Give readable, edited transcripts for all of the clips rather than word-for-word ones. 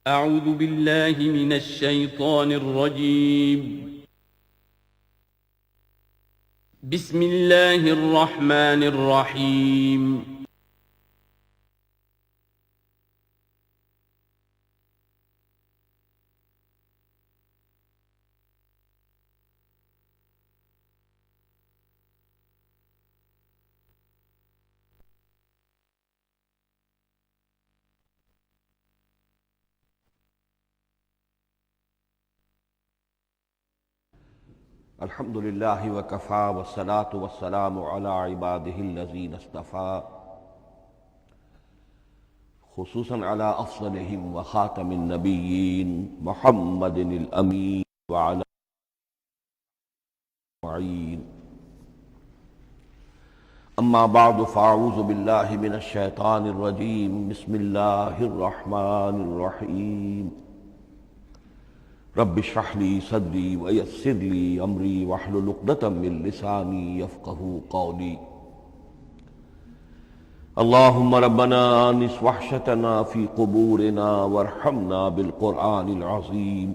أعوذ بالله من الشيطان الرجيم. بسم الله الرحمن الرحيم. الحمد للہ وکفیٰ والصلاة والسلام علی عبادہ الذین اصطفیٰ خصوصاً علی افضلہم وخاتم النبیین محمد الامین وعلی معین. اما بعد فاعوذ باللہ من الشیطان الرجیم. بسم اللہ الرحمن الرحیم. رب اشرح لي صدري ويسر لي امري واحلل عقدة من لساني يفقهوا قولي. اللهم ربنا انس وحشتنا في قبورنا وارحمنا بالقرآن العظيم.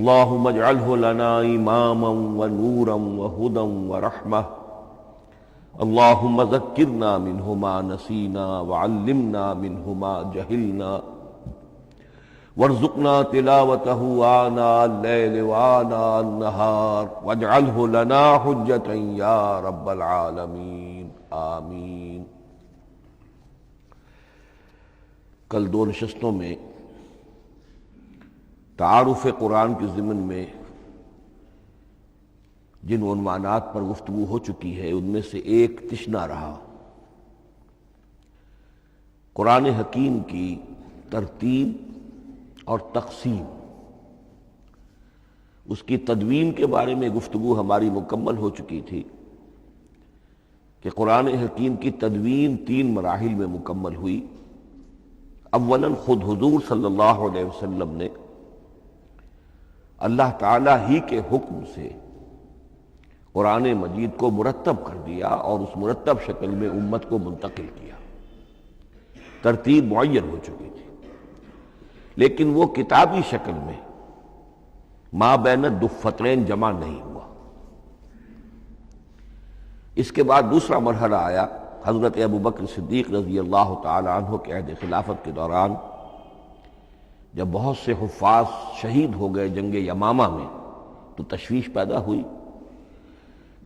اللهم اجعله لنا اماما ونورا وهدى ورحمة. اللهم ذكرنا منه ما نسينا وعلمنا منه ما جهلنا وارزقنا تلاوته آناء الليل وآناء النهار واجعله لنا حجة يا رب العالمين آمین. کل دو نشستوں میں تعارف قرآن کے ضمن میں جن عنوانات پر گفتگو ہو چکی ہے ان میں سے ایک تشنا رہا قرآن حکیم کی ترتیب اور تقسیم. اس کی تدوین کے بارے میں گفتگو ہماری مکمل ہو چکی تھی کہ قرآن حکیم کی تدوین 3 مراحل میں مکمل ہوئی. اولاً خود حضور صلی اللہ علیہ وسلم نے اللہ تعالیٰ ہی کے حکم سے قرآن مجید کو مرتب کر دیا اور اس مرتب شکل میں امت کو منتقل کیا. ترتیب معین ہو چکی تھی لیکن وہ کتابی شکل میں ما بین الدفتین جمع نہیں ہوا. اس کے بعد دوسرا مرحلہ آیا حضرت ابوبکر صدیق رضی اللہ تعالی عنہ کے عہد خلافت کے دوران، جب بہت سے حفاظ شہید ہو گئے جنگ یمامہ میں تو تشویش پیدا ہوئی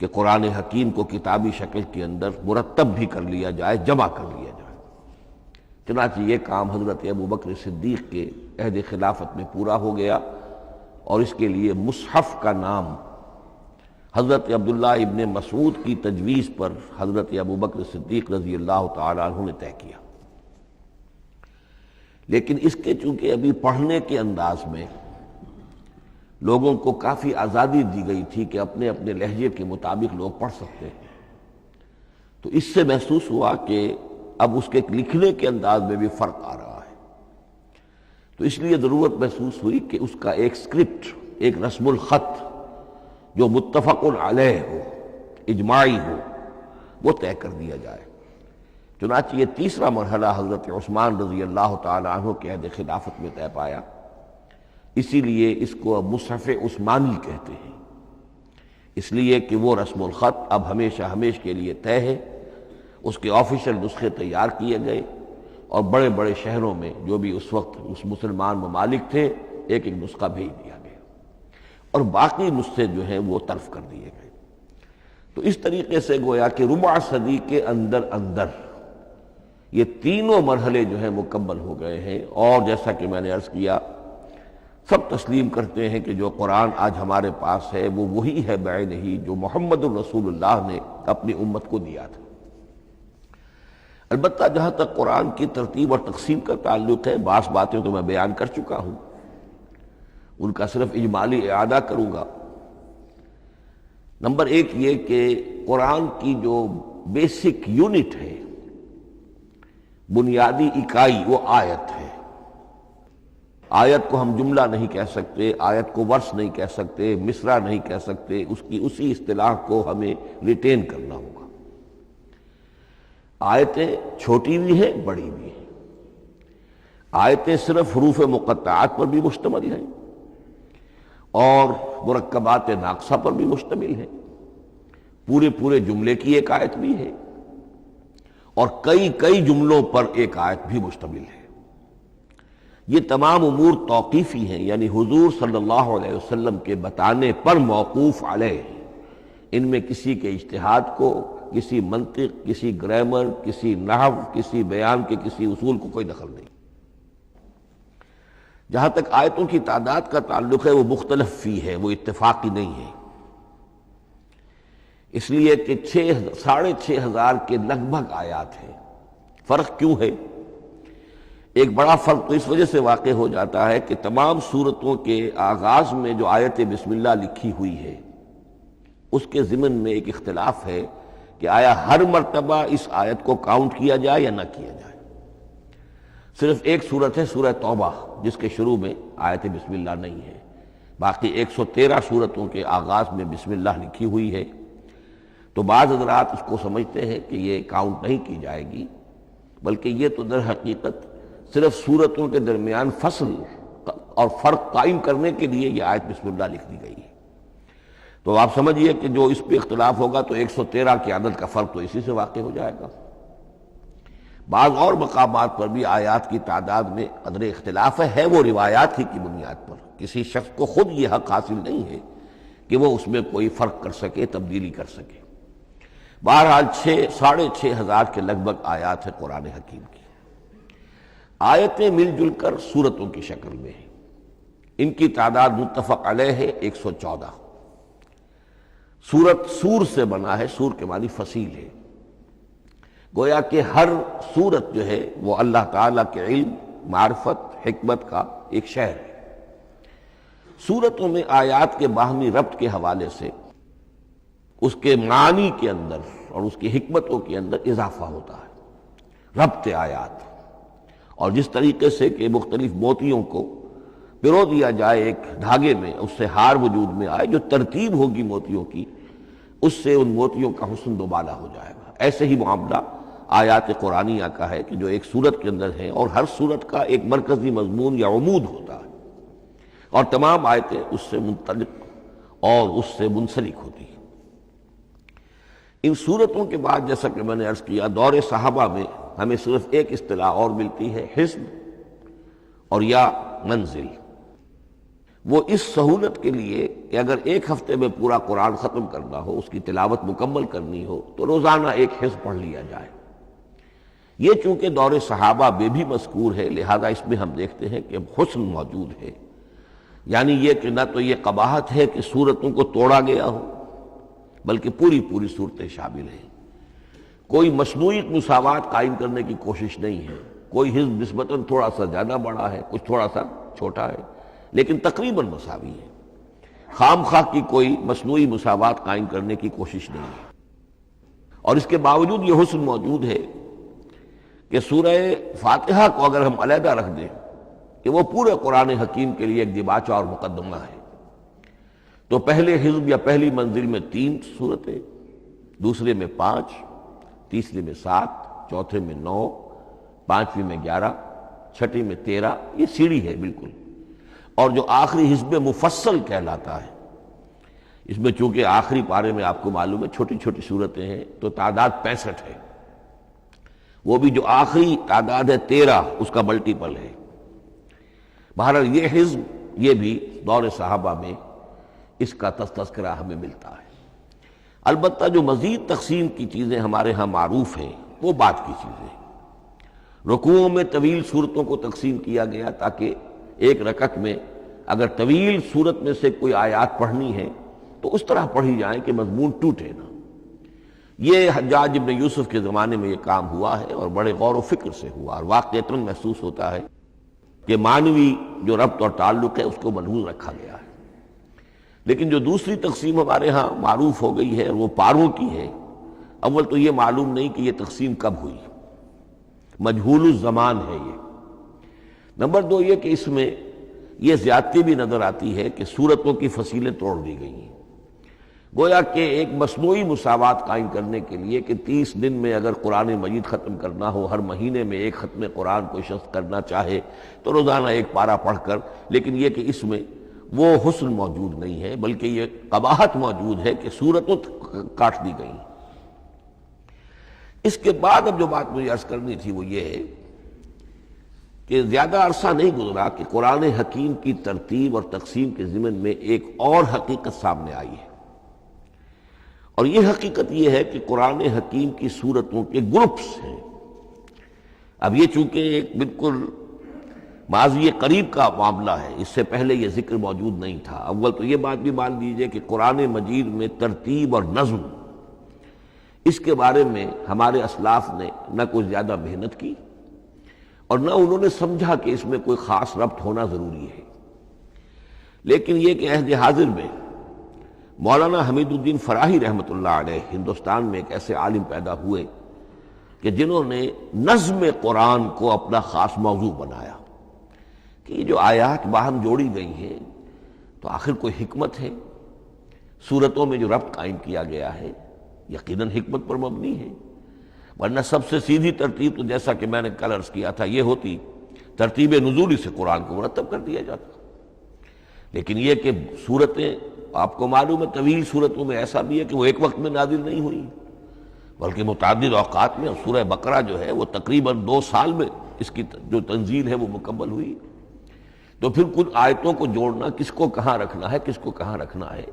کہ قرآن حکیم کو کتابی شکل کے اندر مرتب بھی کر لیا جائے، جمع کر لیا جائے. چنانچہ یہ کام حضرت ابوبکر صدیق کے عہد خلافت میں پورا ہو گیا اور اس کے لیے مصحف کا نام حضرت عبداللہ ابن مسعود کی تجویز پر حضرت ابوبکر صدیق رضی اللہ تعالی عنہ نے طے کیا. لیکن اس کے چونکہ ابھی پڑھنے کے انداز میں لوگوں کو کافی آزادی دی گئی تھی کہ اپنے اپنے لہجے کے مطابق لوگ پڑھ سکتے ہیں، تو اس سے محسوس ہوا کہ اب اس کے لکھنے کے انداز میں بھی فرق آ رہا ہے. تو اس لیے ضرورت محسوس ہوئی کہ اس کا ایک اسکرپٹ، ایک رسم الخط جو متفق علیہ ہو، اجماعی ہو، وہ طے کر دیا جائے. چنانچہ یہ تیسرا مرحلہ حضرت عثمان رضی اللہ تعالی عنہ کے عہد خلافت میں طے پایا. اسی لیے اس کو اب مصحف عثمانی کہتے ہیں، اس لیے کہ وہ رسم الخط اب ہمیشہ ہمیش کے لیے طے ہے. اس کے آفیشیل نسخے تیار کیے گئے اور بڑے بڑے شہروں میں جو بھی اس وقت اس مسلمان ممالک تھے ایک ایک نسخہ بھیج دیا گیا اور باقی نسخے جو ہیں وہ طرف کر دیے گئے. تو اس طریقے سے گویا کہ ربع صدی کے اندر اندر یہ تینوں مرحلے جو ہیں مکمل ہو گئے ہیں. اور جیسا کہ میں نے عرض کیا، سب تسلیم کرتے ہیں کہ جو قرآن آج ہمارے پاس ہے وہ وہی ہے بعینہ جو محمد الرسول اللہ نے اپنی امت کو دیا تھا. البتہ جہاں تک قرآن کی ترتیب اور تقسیم کا تعلق ہے، بعض باتیں تو میں بیان کر چکا ہوں، ان کا صرف اجمالی اعادہ کروں گا. نمبر 1 یہ کہ قرآن کی جو بیسک یونٹ ہے، بنیادی اکائی، وہ آیت ہے. آیت کو ہم جملہ نہیں کہہ سکتے، آیت کو ورس نہیں کہہ سکتے، مصرع نہیں کہہ سکتے، اس کی اسی اصطلاح کو ہمیں ریٹین کرنا ہوگا. آیتیں چھوٹی بھی ہیں، بڑی بھی ہیں. آیتیں صرف حروف مقطعات پر بھی مشتمل ہیں اور مرکبات ناقصہ پر بھی مشتمل ہیں، پورے جملے کی ایک آیت بھی ہے اور کئی جملوں پر ایک آیت بھی مشتمل ہے۔ یہ تمام امور توقیفی ہیں، یعنی حضور صلی اللہ علیہ وسلم کے بتانے پر موقوف علیہ، ان میں کسی کے اجتہاد کو، کسی منطق، کسی گرامر، کسی نحو، کسی بیان کے کسی اصول کو کوئی دخل نہیں۔ جہاں تک آیتوں کی تعداد کا تعلق ہے وہ مختلف فی ہے، وہ اتفاقی نہیں ہے، اس لیے کہ 6,500 کے لگ بھگ آیات ہیں۔ فرق کیوں ہے؟ ایک بڑا فرق تو اس وجہ سے واقع ہو جاتا ہے کہ تمام سورتوں کے آغاز میں جو آیت بسم اللہ لکھی ہوئی ہے اس کے ضمن میں ایک اختلاف ہے کہ آیا ہر مرتبہ اس آیت کو کاؤنٹ کیا جائے یا نہ کیا جائے۔ صرف ایک سورت ہے سورہ توبہ جس کے شروع میں آیت بسم اللہ نہیں ہے، باقی 113 سورتوں کے آغاز میں بسم اللہ لکھی ہوئی ہے، تو بعض حضرات اس کو سمجھتے ہیں کہ یہ کاؤنٹ نہیں کی جائے گی، بلکہ یہ تو در حقیقت صرف سورتوں کے درمیان فصل اور فرق قائم کرنے کے لیے یہ آیت بسم اللہ لکھ دی گئی ہے۔ تو آپ سمجھیے کہ جو اس پہ اختلاف ہوگا تو 113 کی عدد کا فرق تو اسی سے واقع ہو جائے گا۔ بعض اور مقامات پر بھی آیات کی تعداد میں قدر اختلاف ہے وہ روایات ہی کی بنیاد پر، کسی شخص کو خود یہ حق حاصل نہیں ہے کہ وہ اس میں کوئی فرق کر سکے، تبدیلی کر سکے۔ بہرحال 6,500 کے لگ بھگ آیات ہے قرآن حکیم کی۔ آیتیں مل جل کر سورتوں کی شکل میں ہیں، ان کی تعداد متفق علیہ ہے 114۔ سورت سور سے بنا ہے، سور کے معنی فصیل ہے، گویا کہ ہر سورت جو ہے وہ اللہ تعالیٰ کے علم، معرفت، حکمت کا ایک شہر ہے۔ سورتوں میں آیات کے باہمی ربط کے حوالے سے اس کے معنی کے اندر اور اس کی حکمتوں کے اندر اضافہ ہوتا ہے، ربط آیات، اور جس طریقے سے کہ مختلف موتیوں کو پرو دیا جائے ایک دھاگے میں، اس سے ہار وجود میں آئے، جو ترتیب ہوگی موتیوں کی اس سے ان موتیوں کا حسن دوبالا ہو جائے گا۔ ایسے ہی معاملہ آیات قرآنیہ کا ہے کہ جو ایک سورت کے اندر ہے اور ہر سورت کا ایک مرکزی مضمون یا عمود ہوتا ہے اور تمام آیتیں اس سے منطلق اور اس سے منسلک ہوتی ہیں۔ ان سورتوں کے بعد جیسا کہ میں نے عرض کیا، دور صحابہ میں ہمیں صرف ایک اصطلاح اور ملتی ہے، حزب اور یا منزل۔ وہ اس سہولت کے لیے کہ اگر ایک ہفتے میں پورا قرآن ختم کرنا ہو، اس کی تلاوت مکمل کرنی ہو تو روزانہ ایک حزب پڑھ لیا جائے۔ یہ چونکہ دور صحابہ میں بھی مذکور ہے، لہذا اس میں ہم دیکھتے ہیں کہ حسن موجود ہے، یعنی یہ کہ نہ تو یہ قباحت ہے کہ سورتوں کو توڑا گیا ہو، بلکہ پوری صورتیں شامل ہیں۔ کوئی مصنوعی مساوات قائم کرنے کی کوشش نہیں ہے، کوئی حزب نسبتاً تھوڑا سا زیادہ بڑا ہے، کچھ تھوڑا سا چھوٹا ہے، لیکن تقریباً مساوی ہے۔ خام خواہ کی کوئی مصنوعی مساوات قائم کرنے کی کوشش نہیں ہے، اور اس کے باوجود یہ حسن موجود ہے کہ سورہ فاتحہ کو اگر ہم علیحدہ رکھ دیں کہ وہ پورے قرآن حکیم کے لیے ایک دیباچہ اور مقدمہ ہے، تو پہلے حزب یا پہلی منزل میں 3 سورتیں، دوسرے میں 5، تیسرے میں 7، چوتھے میں 9، پانچویں میں 11، چھٹی میں 13، یہ سیڑھی ہے بالکل۔ اور جو آخری حزب مفصل کہلاتا ہے، اس میں چونکہ آخری پارے میں آپ کو معلوم ہے چھوٹی صورتیں ہیں تو تعداد 65 ہے، وہ بھی جو آخری تعداد ہے 13 اس کا ملٹیپل ہے۔ بہرحال یہ حزب یہ بھی دور صحابہ میں اس کا تذکرہ ہمیں ملتا ہے۔ البتہ جو مزید تقسیم کی چیزیں ہمارے ہاں معروف ہیں وہ بات کی چیزیں، رکوعوں میں طویل صورتوں کو تقسیم کیا گیا تاکہ ایک رکعت میں اگر طویل صورت میں سے کوئی آیات پڑھنی ہے تو اس طرح پڑھی جائیں کہ مضمون ٹوٹے نہ۔ یہ حجاج ابن یوسف کے زمانے میں یہ کام ہوا ہے اور بڑے غور و فکر سے ہوا، اور واقعتاً محسوس ہوتا ہے کہ معنوی جو ربط اور تعلق ہے اس کو ملحوظ رکھا گیا ہے۔ لیکن جو دوسری تقسیم ہمارے ہاں معروف ہو گئی ہے وہ پاروں کی ہے، اول تو یہ معلوم نہیں کہ یہ تقسیم کب ہوئی، مجہول الزمان ہے یہ۔ نمبر 2 یہ کہ اس میں یہ زیادتی بھی نظر آتی ہے کہ سورتوں کی فصیلیں توڑ دی گئی ہیں، گویا کہ ایک مصنوعی مساوات قائم کرنے کے لیے کہ 30 دن میں اگر قرآن مجید ختم کرنا ہو، ہر مہینے میں ایک ختم قرآن کوئی شخص کرنا چاہے تو روزانہ ایک پارہ پڑھ کر، لیکن یہ کہ اس میں وہ حسن موجود نہیں ہے، بلکہ یہ قباحت موجود ہے کہ صورتوں کاٹ دی گئی۔ اس کے بعد اب جو بات مجھے عرض کرنی تھی وہ یہ ہے کہ زیادہ عرصہ نہیں گزرا کہ قرآن حکیم کی ترتیب اور تقسیم کے ضمن میں ایک اور حقیقت سامنے آئی ہے، اور یہ حقیقت یہ ہے کہ قرآن حکیم کی سورتوں کے گروپس ہیں۔ اب یہ چونکہ ایک بالکل ماضی قریب کا معاملہ ہے، اس سے پہلے یہ ذکر موجود نہیں تھا۔ اول تو یہ بات بھی مان لیجئے کہ قرآن مجید میں ترتیب اور نظم، اس کے بارے میں ہمارے اسلاف نے نہ کوئی زیادہ محنت کی اور نہ انہوں نے سمجھا کہ اس میں کوئی خاص ربط ہونا ضروری ہے۔ لیکن یہ کہ عہد حاضر میں مولانا حمید الدین فراہی رحمۃ اللہ علیہ ہندوستان میں ایک ایسے عالم پیدا ہوئے کہ جنہوں نے نظم قرآن کو اپنا خاص موضوع بنایا کہ یہ جو آیات باہم جوڑی گئی ہیں تو آخر کوئی حکمت ہے، سورتوں میں جو ربط قائم کیا گیا ہے یقیناً حکمت پر مبنی ہے، ورنہ سب سے سیدھی ترتیب تو جیسا کہ میں نے کل عرض کیا تھا یہ ہوتی ترتیب نزولی سے قرآن کو مرتب کر دیا جاتا۔ لیکن یہ کہ سورتیں آپ کو معلوم ہے طویل سورتوں میں ایسا بھی ہے کہ وہ ایک وقت میں نازل نہیں ہوئی بلکہ متعدد اوقات میں، اور سورہ بقرہ جو ہے وہ تقریباً 2 سال میں اس کی جو تنزیل ہے وہ مکمل ہوئی۔ تو پھر کچھ آیتوں کو جوڑنا، کس کو کہاں رکھنا ہے، کس کو کہاں رکھنا ہے،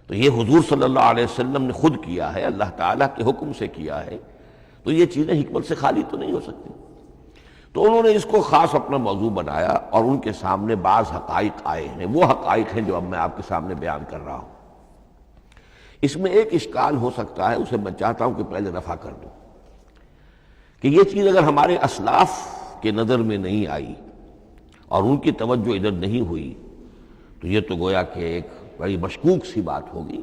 تو یہ حضور صلی اللہ علیہ وسلم نے خود کیا ہے، اللہ تعالیٰ کے حکم سے کیا ہے، تو یہ چیزیں حکمت سے خالی تو نہیں ہو سکتی۔ تو انہوں نے اس کو خاص اپنا موضوع بنایا اور ان کے سامنے بعض حقائق آئے ہیں، وہ حقائق ہیں جو اب میں آپ کے سامنے بیان کر رہا ہوں۔ اس میں ایک اشکال ہو سکتا ہے، اسے میں چاہتا ہوں کہ پہلے رفع کر دوں کہ یہ چیز اگر ہمارے اسلاف کے نظر میں نہیں آئی اور ان کی توجہ ادھر نہیں ہوئی تو یہ تو گویا کہ ایک بڑی مشکوک سی بات ہوگی۔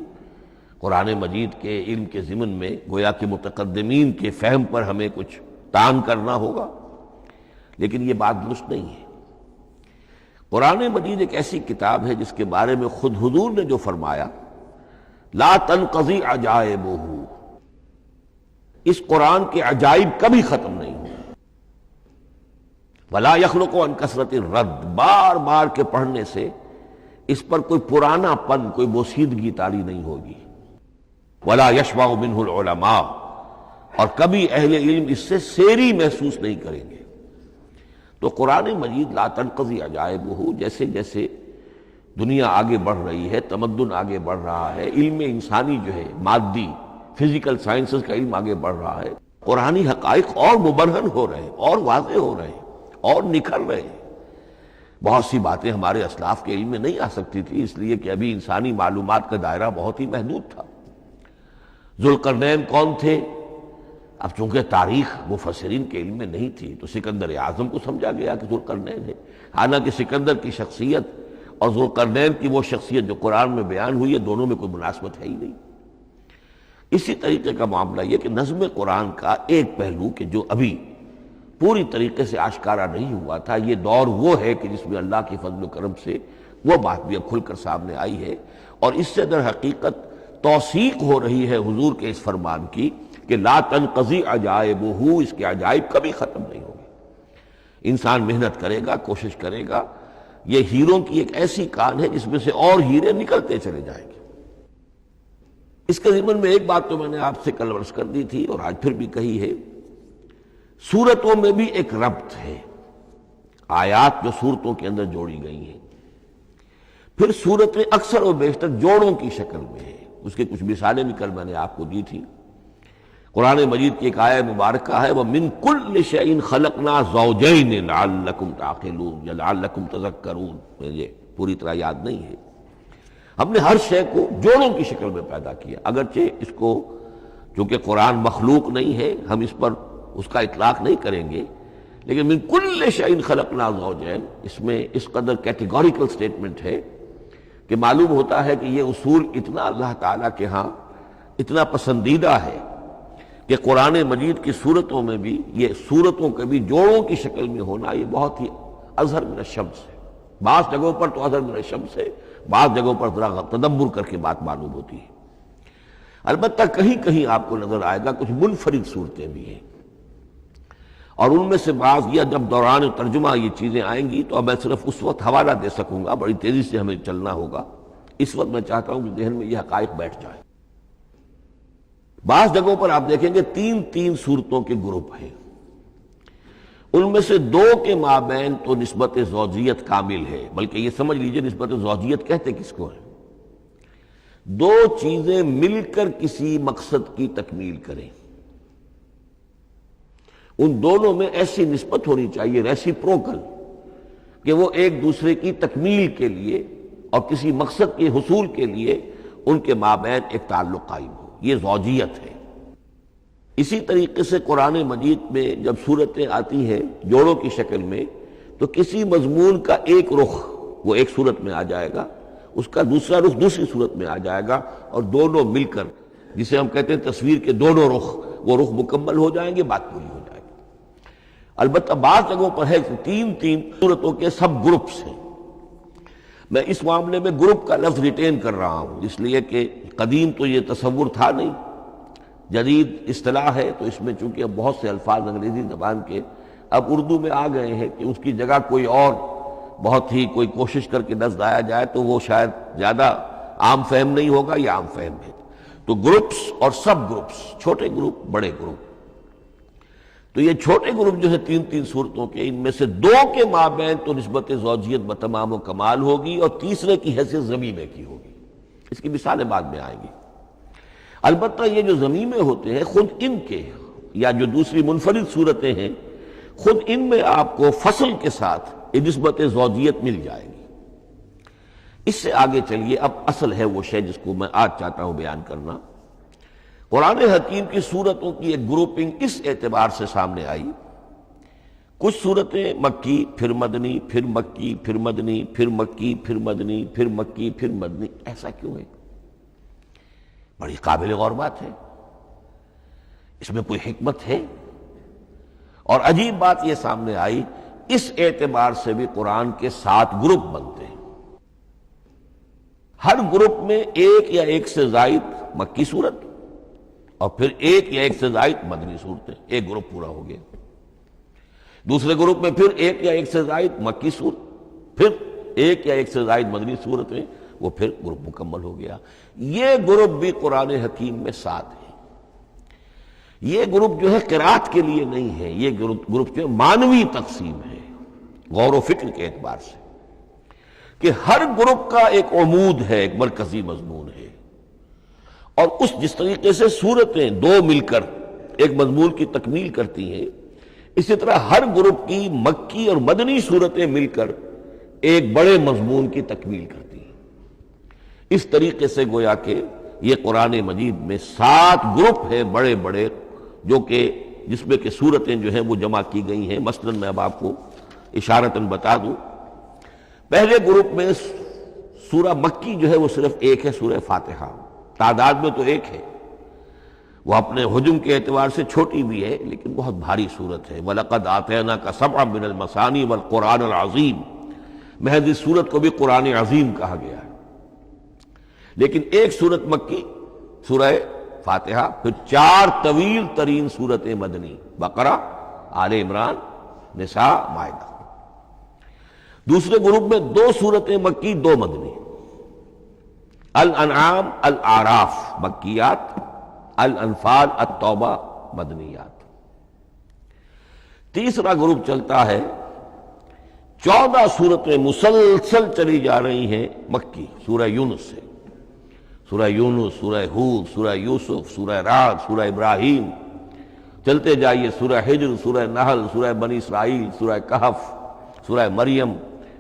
قرآن مجید کے علم کے ضمن میں گویا کہ متقدمین کے فہم پر ہمیں کچھ طعن کرنا ہوگا، لیکن یہ بات درست نہیں ہے۔ قرآن مجید ایک ایسی کتاب ہے جس کے بارے میں خود حضور نے جو فرمایا لا تنقضی عجائبہ، اس قرآن کے عجائب کبھی ختم نہیں ہوں، ولا یخلق عن کثرت الرد، بار بار کے پڑھنے سے اس پر کوئی پرانا پن، کوئی بوسیدگی طاری نہیں ہوگی، ولا یشبع منہ العلماء، اور کبھی اہل علم اس سے سیری محسوس نہیں کریں گے۔ تو قرآن مجید لا تنقضی عجائبہ، جیسے جیسے دنیا آگے بڑھ رہی ہے، تمدن آگے بڑھ رہا ہے، علم انسانی جو ہے مادی فزیکل سائنسز کا علم آگے بڑھ رہا ہے، قرآنی حقائق اور مبرہن ہو رہے ہیں، اور واضح ہو رہے ہیں، اور نکھر رہے ہیں۔ بہت سی باتیں ہمارے اسلاف کے علم میں نہیں آ سکتی تھی، اس لیے کہ ابھی انسانی معلومات کا دائرہ بہت ہی محدود تھا۔ ذوالقرنین کون تھے؟ اب چونکہ تاریخ مفسرین کے علم میں نہیں تھی تو سکندر اعظم کو سمجھا گیا کہ ذوالقرنین ہے، حالانکہ سکندر کی شخصیت اور ذوالقرنین کی وہ شخصیت جو قرآن میں بیان ہوئی ہے دونوں میں کوئی مناسبت ہے ہی نہیں۔ اسی طریقے کا معاملہ یہ کہ نظم قرآن کا ایک پہلو کہ جو ابھی پوری طریقے سے آشکارا نہیں ہوا تھا، یہ دور وہ ہے کہ جس میں اللہ کی فضل و کرم سے وہ بات بھی اب کھل کر سامنے آئی ہے، اور اس سے در حقیقت توثیق ہو رہی ہے حضور کے اس فرمان کی کہ لا تنقضی عجائبہ، اس کے عجائب کبھی ختم نہیں ہوں گے۔ انسان محنت کرے گا، کوشش کرے گا، یہ ہیروں کی ایک ایسی کان ہے جس میں سے اور ہیرے نکلتے چلے جائیں گے۔ اس کے ضمن میں ایک بات تو میں نے آپ سے کل عرض کر دی تھی اور آج پھر بھی کہی ہے، سورتوں میں بھی ایک ربط ہے، آیات جو سورتوں کے اندر جوڑی گئی ہیں، پھر سورتیں اکثر و بیشتر جوڑوں کی شکل میں ہیں۔ اس کی کچھ مثالیں بھی کل میں نے آپ کو دی تھی۔ قرآن مجید کی ایک آیہ مبارکہ ہے وَمِن كُلِّ شَيْءٍ خَلَقْنَا زَوْجَيْنِ لَعَلَّكُمْ تَعْقِلُونَ یا لَعَلَّكُمْ تَذَكَّرُونَ، مجھے پوری طرح یاد نہیں ہے۔ ہم نے ہر شے کو جوڑوں کی شکل میں پیدا کیا، اگرچہ اس کو چونکہ قرآن مخلوق نہیں ہے ہم اس پر اس کا اطلاق نہیں کریں گے، لیکن من کل شیء خلقنا زوجین، اس میں اس قدر کیٹیگوریکل سٹیٹمنٹ ہے کہ معلوم ہوتا ہے کہ یہ اصول اتنا اللہ تعالیٰ کے ہاں اتنا پسندیدہ ہے کہ قرآن مجید کی صورتوں میں بھی یہ صورتوں کے بھی جوڑوں کی شکل میں ہونا یہ بہت ہی اظہر من الشمس ہے۔ بعض جگہوں پر تو اظہر من الشمس ہے، بعض جگہوں پر ذرا تدبر کر کے بات معلوم ہوتی ہے۔ البتہ کہیں کہیں آپ کو نظر آئے گا کچھ منفرد صورتیں بھی ہیں، اور ان میں سے بعض یہ جب دوران ترجمہ یہ چیزیں آئیں گی تو اب میں صرف اس وقت حوالہ دے سکوں گا، بڑی تیزی سے ہمیں چلنا ہوگا، اس وقت میں چاہتا ہوں کہ ذہن میں یہ حقائق بیٹھ جائیں۔ بعض جگہوں پر آپ دیکھیں گے تین تین صورتوں کے گروپ ہیں، ان میں سے دو کے مابین تو نسبت زوجیت کامل ہے، بلکہ یہ سمجھ لیجئے نسبت زوجیت کہتے کس کو ہے؟ دو چیزیں مل کر کسی مقصد کی تکمیل کریں، ان دونوں میں ایسی نسبت ہونی چاہیے ریسیپروکل کہ وہ ایک دوسرے کی تکمیل کے لیے اور کسی مقصد کے حصول کے لیے ان کے مابین ایک تعلق قائم ہو، یہ زوجیت ہے۔ اسی طریقے سے قرآن مجید میں جب صورتیں آتی ہیں جوڑوں کی شکل میں تو کسی مضمون کا ایک رخ وہ ایک صورت میں آ جائے گا، اس کا دوسرا رخ دوسری صورت میں آ جائے گا، اور دونوں مل کر جسے ہم کہتے ہیں تصویر کے دونوں رخ، وہ رخ مکمل ہو جائیں گے، بات پوری ہو جائے گی۔ البتہ بعض جگہوں پر ہے کہ تین تین صورتوں کے سب گروپس ہیں۔ میں اس معاملے میں گروپ کا لفظ ریٹین کر رہا ہوں اس لیے کہ قدیم تو یہ تصور تھا نہیں، جدید اصطلاح ہے، تو اس میں چونکہ اب بہت سے الفاظ انگریزی زبان کے اب اردو میں آ گئے ہیں کہ اس کی جگہ کوئی اور بہت ہی کوئی کوشش کر کے لفظ آیا جائے تو وہ شاید زیادہ عام فہم نہیں ہوگا، یا عام فہم ہے۔ تو گروپس اور سب گروپس، چھوٹے گروپ بڑے گروپ، تو یہ چھوٹے گروپ جو ہے تین تین صورتوں کے، ان میں سے دو کے مابین تو نسبت زوجیت بتمام و کمال ہوگی، اور تیسرے کی حیثیت ضمیمے کی ہوگی۔ اس کی مثالیں بعد میں آئیں گی۔ البتہ یہ جو ضمیمے ہوتے ہیں خود ان کے، یا جو دوسری منفرد صورتیں ہیں، خود ان میں آپ کو فصل کے ساتھ نسبت زوجیت مل جائے گی۔ اس سے آگے چلیے، اب اصل ہے وہ شے جس کو میں آج چاہتا ہوں بیان کرنا۔ قرآن حکیم کی صورتوں کی ایک گروپنگ اس اعتبار سے سامنے آئی، کچھ صورتیں مکی پھر مدنی، پھر مکی پھر مدنی، پھر مکی پھر مدنی، پھر مکی پھر مدنی۔ ایسا کیوں ہے؟ بڑی قابل غور بات ہے، اس میں کوئی حکمت ہے؟ اور عجیب بات یہ سامنے آئی، اس اعتبار سے بھی قرآن کے 7 گروپ بنتے ہیں، ہر گروپ میں ایک یا ایک سے زائد مکی صورت اور پھر ایک یا ایک سے زائد مدنی صورتیں، ایک گروپ پورا ہو گیا۔ دوسرے گروپ میں پھر ایک یا ایک سے زائد مکی صورت، پھر ایک یا ایک سے زائد مدنی صورتیں، وہ پھر گروپ مکمل ہو گیا۔ یہ گروپ بھی قرآن حکیم میں 7 ہے۔ یہ گروپ جو ہے قرات کے لیے نہیں ہے، یہ گروپ جو ہے معنوی تقسیم ہے، غور و فکر کے اعتبار سے، کہ ہر گروپ کا ایک عمود ہے، ایک مرکزی مضمون ہے، اور اس جس طریقے سے صورتیں دو مل کر ایک مضمون کی تکمیل کرتی ہیں، اسی طرح ہر گروپ کی مکی اور مدنی صورتیں مل کر ایک بڑے مضمون کی تکمیل کرتی ہیں۔ اس طریقے سے گویا کہ یہ قرآن مجید میں 7 گروپ ہیں بڑے بڑے، جو کہ جس میں کہ صورتیں جو ہیں وہ جمع کی گئی ہیں۔ مثلاً میں اب آپ کو اشارتاً بتا دوں، پہلے گروپ میں سورہ مکی جو ہے وہ صرف ایک ہے، سورہ فاتحہ، تعداد میں تو ایک ہے، وہ اپنے حجم کے اعتبار سے چھوٹی بھی ہے لیکن بہت بھاری صورت ہے۔ وَلَقَدْ آتَيْنَاكَ سَبْعًا مِنَ الْمَثَانِي وَالْقُرْآنَ الْعَظِيمِ، محض اس صورت کو بھی قرآن عظیم کہا گیا ہے۔ لیکن ایک صورت مکی سورہ فاتحہ، پھر 4 طویل ترین صورتیں مدنی، بقرہ، آل عمران، نساء، مائدہ۔ دوسرے گروپ میں 2 صورتیں مکی، 2 مدنی، الانعام، الاعراف مکیات، الانفال، التوبہ مدنیات۔ تیسرا گروپ چلتا ہے، 14 صورتیں مسلسل چلی جا رہی ہیں مکی، سورہ یونس سے، سورہ یونس، سورہ ہود، سورہ یوسف، سورہ رعد، سورہ ابراہیم، چلتے جائیے، سورہ حجر، سورہ نحل، سورہ بنی اسرائیل، سورہ کہف، سورہ مریم،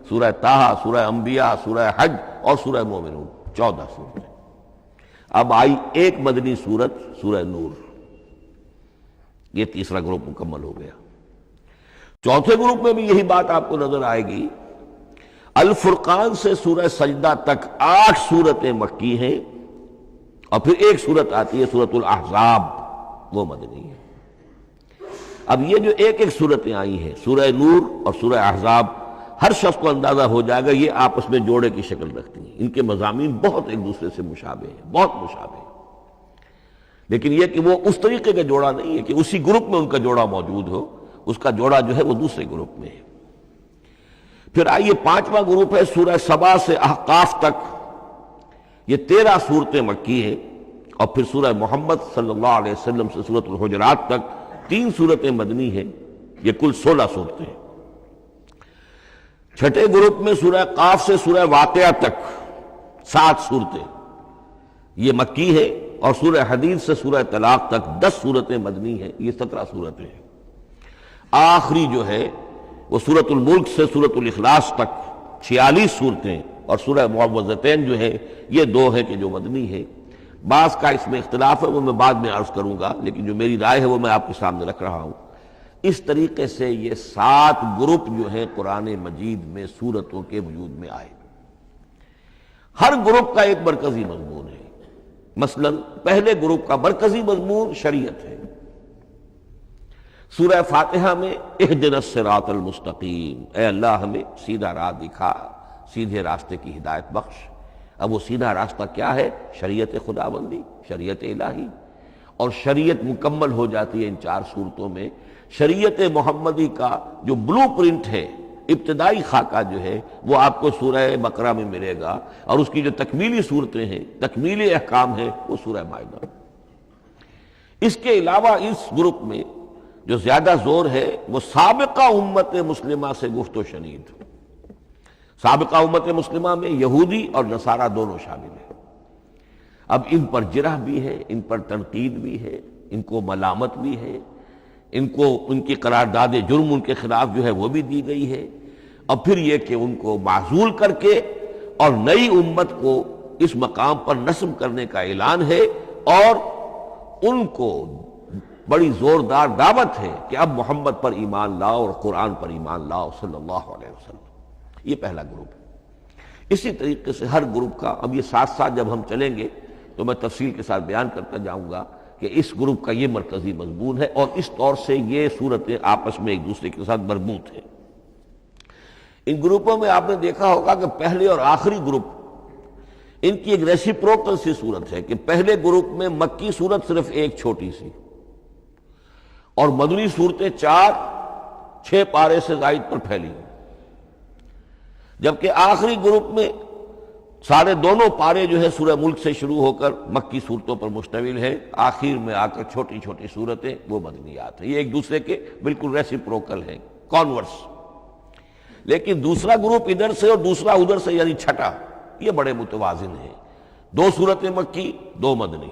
سورہ طٰہٰ، سورہ انبیاء، سورہ حج اور سورہ مومنون، 14 صورتیں۔ اب آئی ایک مدنی صورت، سورہ نور۔ یہ تیسرا گروپ مکمل ہو گیا۔ چوتھے گروپ میں بھی یہی بات آپ کو نظر آئے گی۔ الفرقان سے سورہ سجدہ تک 8 صورتیں مکی ہیں، اور پھر ایک صورت آتی ہے سورۃ الاحزاب، وہ مدنی ہے۔ اب یہ جو ایک ایک صورتیں آئی ہیں، سورہ نور اور سورہ احزاب، ہر شخص کو اندازہ ہو جائے گا یہ آپس میں جوڑے کی شکل رکھتی ہیں، ان کے مضامین بہت ایک دوسرے سے مشابہ ہیں، بہت مشابہ ہیں۔ لیکن یہ کہ وہ اس طریقے کا جوڑا نہیں ہے کہ اسی گروپ میں ان کا جوڑا موجود ہو، اس کا جوڑا جو ہے وہ دوسرے گروپ میں ہے۔ پھر آئیے پانچواں گروپ ہے سورہ سبا سے احقاف تک، یہ 13 صورتیں مکی ہیں، اور پھر سورہ محمد صلی اللہ علیہ وسلم سے سورۃ الحجرات تک 3 صورتیں مدنی ہیں، یہ کل 16 صورتیں ہیں۔ چھٹے گروپ میں سورہ قاف سے سورہ واقعہ تک 7 صورتیں یہ مکی ہے، اور سورہ حدید سے سورہ طلاق تک 10 صورتیں مدنی ہیں، یہ 17 صورتیں ہیں۔ آخری جو ہے وہ سورۃ الملک سے سورۃ الاخلاص تک 46 صورتیں، اور سورہ معوذتین جو ہے یہ 2 ہے کہ جو مدنی ہے۔ بعض کا اس میں اختلاف ہے، وہ میں بعد میں عرض کروں گا، لیکن جو میری رائے ہے وہ میں آپ کے سامنے رکھ رہا ہوں۔ اس طریقے سے یہ 7 گروپ جو ہیں قرآن مجید میں سورتوں کے وجود میں آئے۔ ہر گروپ کا ایک مرکزی مضمون ہے۔ مثلا پہلے گروپ کا مرکزی مضمون شریعت ہے۔ سورہ فاتحہ میں اہدنا الصراط المستقیم، اے اللہ ہمیں سیدھا راہ دکھا، سیدھے راستے کی ہدایت بخش۔ اب وہ سیدھا راستہ کیا ہے؟ شریعت خداوندی، شریعت الہی، اور شریعت مکمل ہو جاتی ہے ان 4 صورتوں میں۔ شریعت محمدی کا جو بلو پرنٹ ہے، ابتدائی خاکہ جو ہے وہ آپ کو سورہ بقرہ میں ملے گا، اور اس کی جو تکمیلی صورتیں ہیں، تکمیلی احکام ہیں، وہ سورہ مائدہ۔ اس کے علاوہ اس گروپ میں جو زیادہ زور ہے وہ سابقہ امت مسلمہ سے گفت و شنید۔ سابقہ امت مسلمہ میں یہودی اور نصارہ دونوں شامل ہیں۔ اب ان پر جرح بھی ہے، ان پر تنقید بھی ہے، ان کو ملامت بھی ہے، ان کو ان کی قرارداد جرم ان کے خلاف جو ہے وہ بھی دی گئی ہے، اور پھر یہ کہ ان کو معزول کر کے اور نئی امت کو اس مقام پر نصب کرنے کا اعلان ہے، اور ان کو بڑی زوردار دعوت ہے کہ اب محمد پر ایمان لاؤ اور قرآن پر ایمان لاؤ صلی اللہ علیہ وسلم۔ یہ پہلا گروپ ہے۔ اسی طریقے سے ہر گروپ کا اب یہ ساتھ ساتھ جب ہم چلیں گے تو میں تفصیل کے ساتھ بیان کرتا جاؤں گا کہ اس گروپ کا یہ مرکزی مضمون ہے، اور اس طور سے یہ صورتیں آپس میں ایک دوسرے کے ساتھ مربوط ہیں۔ ان گروپوں میں آپ نے دیکھا ہوگا کہ پہلے اور آخری گروپ ان کی ایک ریسیپروکل سی صورت ہے کہ پہلے گروپ میں مکی صورت صرف ایک چھوٹی سی، اور مدنی صورتیں 4-6 پارے سے زائد پر پھیلی، جبکہ آخری گروپ میں سارے دونوں پارے جو ہے سورہ ملک سے شروع ہو کر مکی صورتوں پر مشتمل ہے، آخر میں آ کر چھوٹی چھوٹی صورتیں وہ مدنیات ہیں۔ یہ ایک دوسرے کے بالکل ریسیپروکل ہیں، کانورس۔ لیکن دوسرا گروپ ادھر سے اور دوسرا ادھر سے، یعنی چھٹا، یہ بڑے متوازن ہیں۔ 2 صورتیں مکی، 2 مدنی،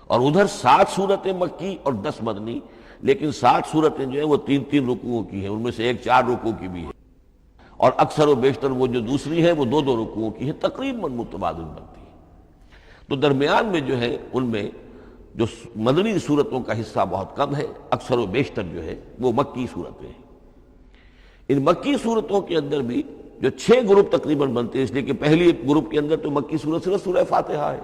اور ادھر 7 صورتیں مکی اور 10 مدنی، لیکن 7 صورتیں جو ہیں وہ 3 رکوعوں کی ہیں، ان میں سے ایک 4 رکوع کی بھی ہے، اور اکثر و بیشتر وہ جو دوسری ہے وہ 2 رکوعوں کی ہے، تقریباً متبادل بنتی ہے۔ تو درمیان میں جو ہے ان میں جو مدنی صورتوں کا حصہ بہت کم ہے، اکثر و بیشتر جو ہے وہ مکی صورتیں ہیں۔ ان مکی صورتوں کے اندر بھی جو 6 گروپ تقریباً بنتے ہیں، اس لیے کہ پہلی گروپ کے اندر تو مکی صورت صرف سورہ فاتحہ ہے،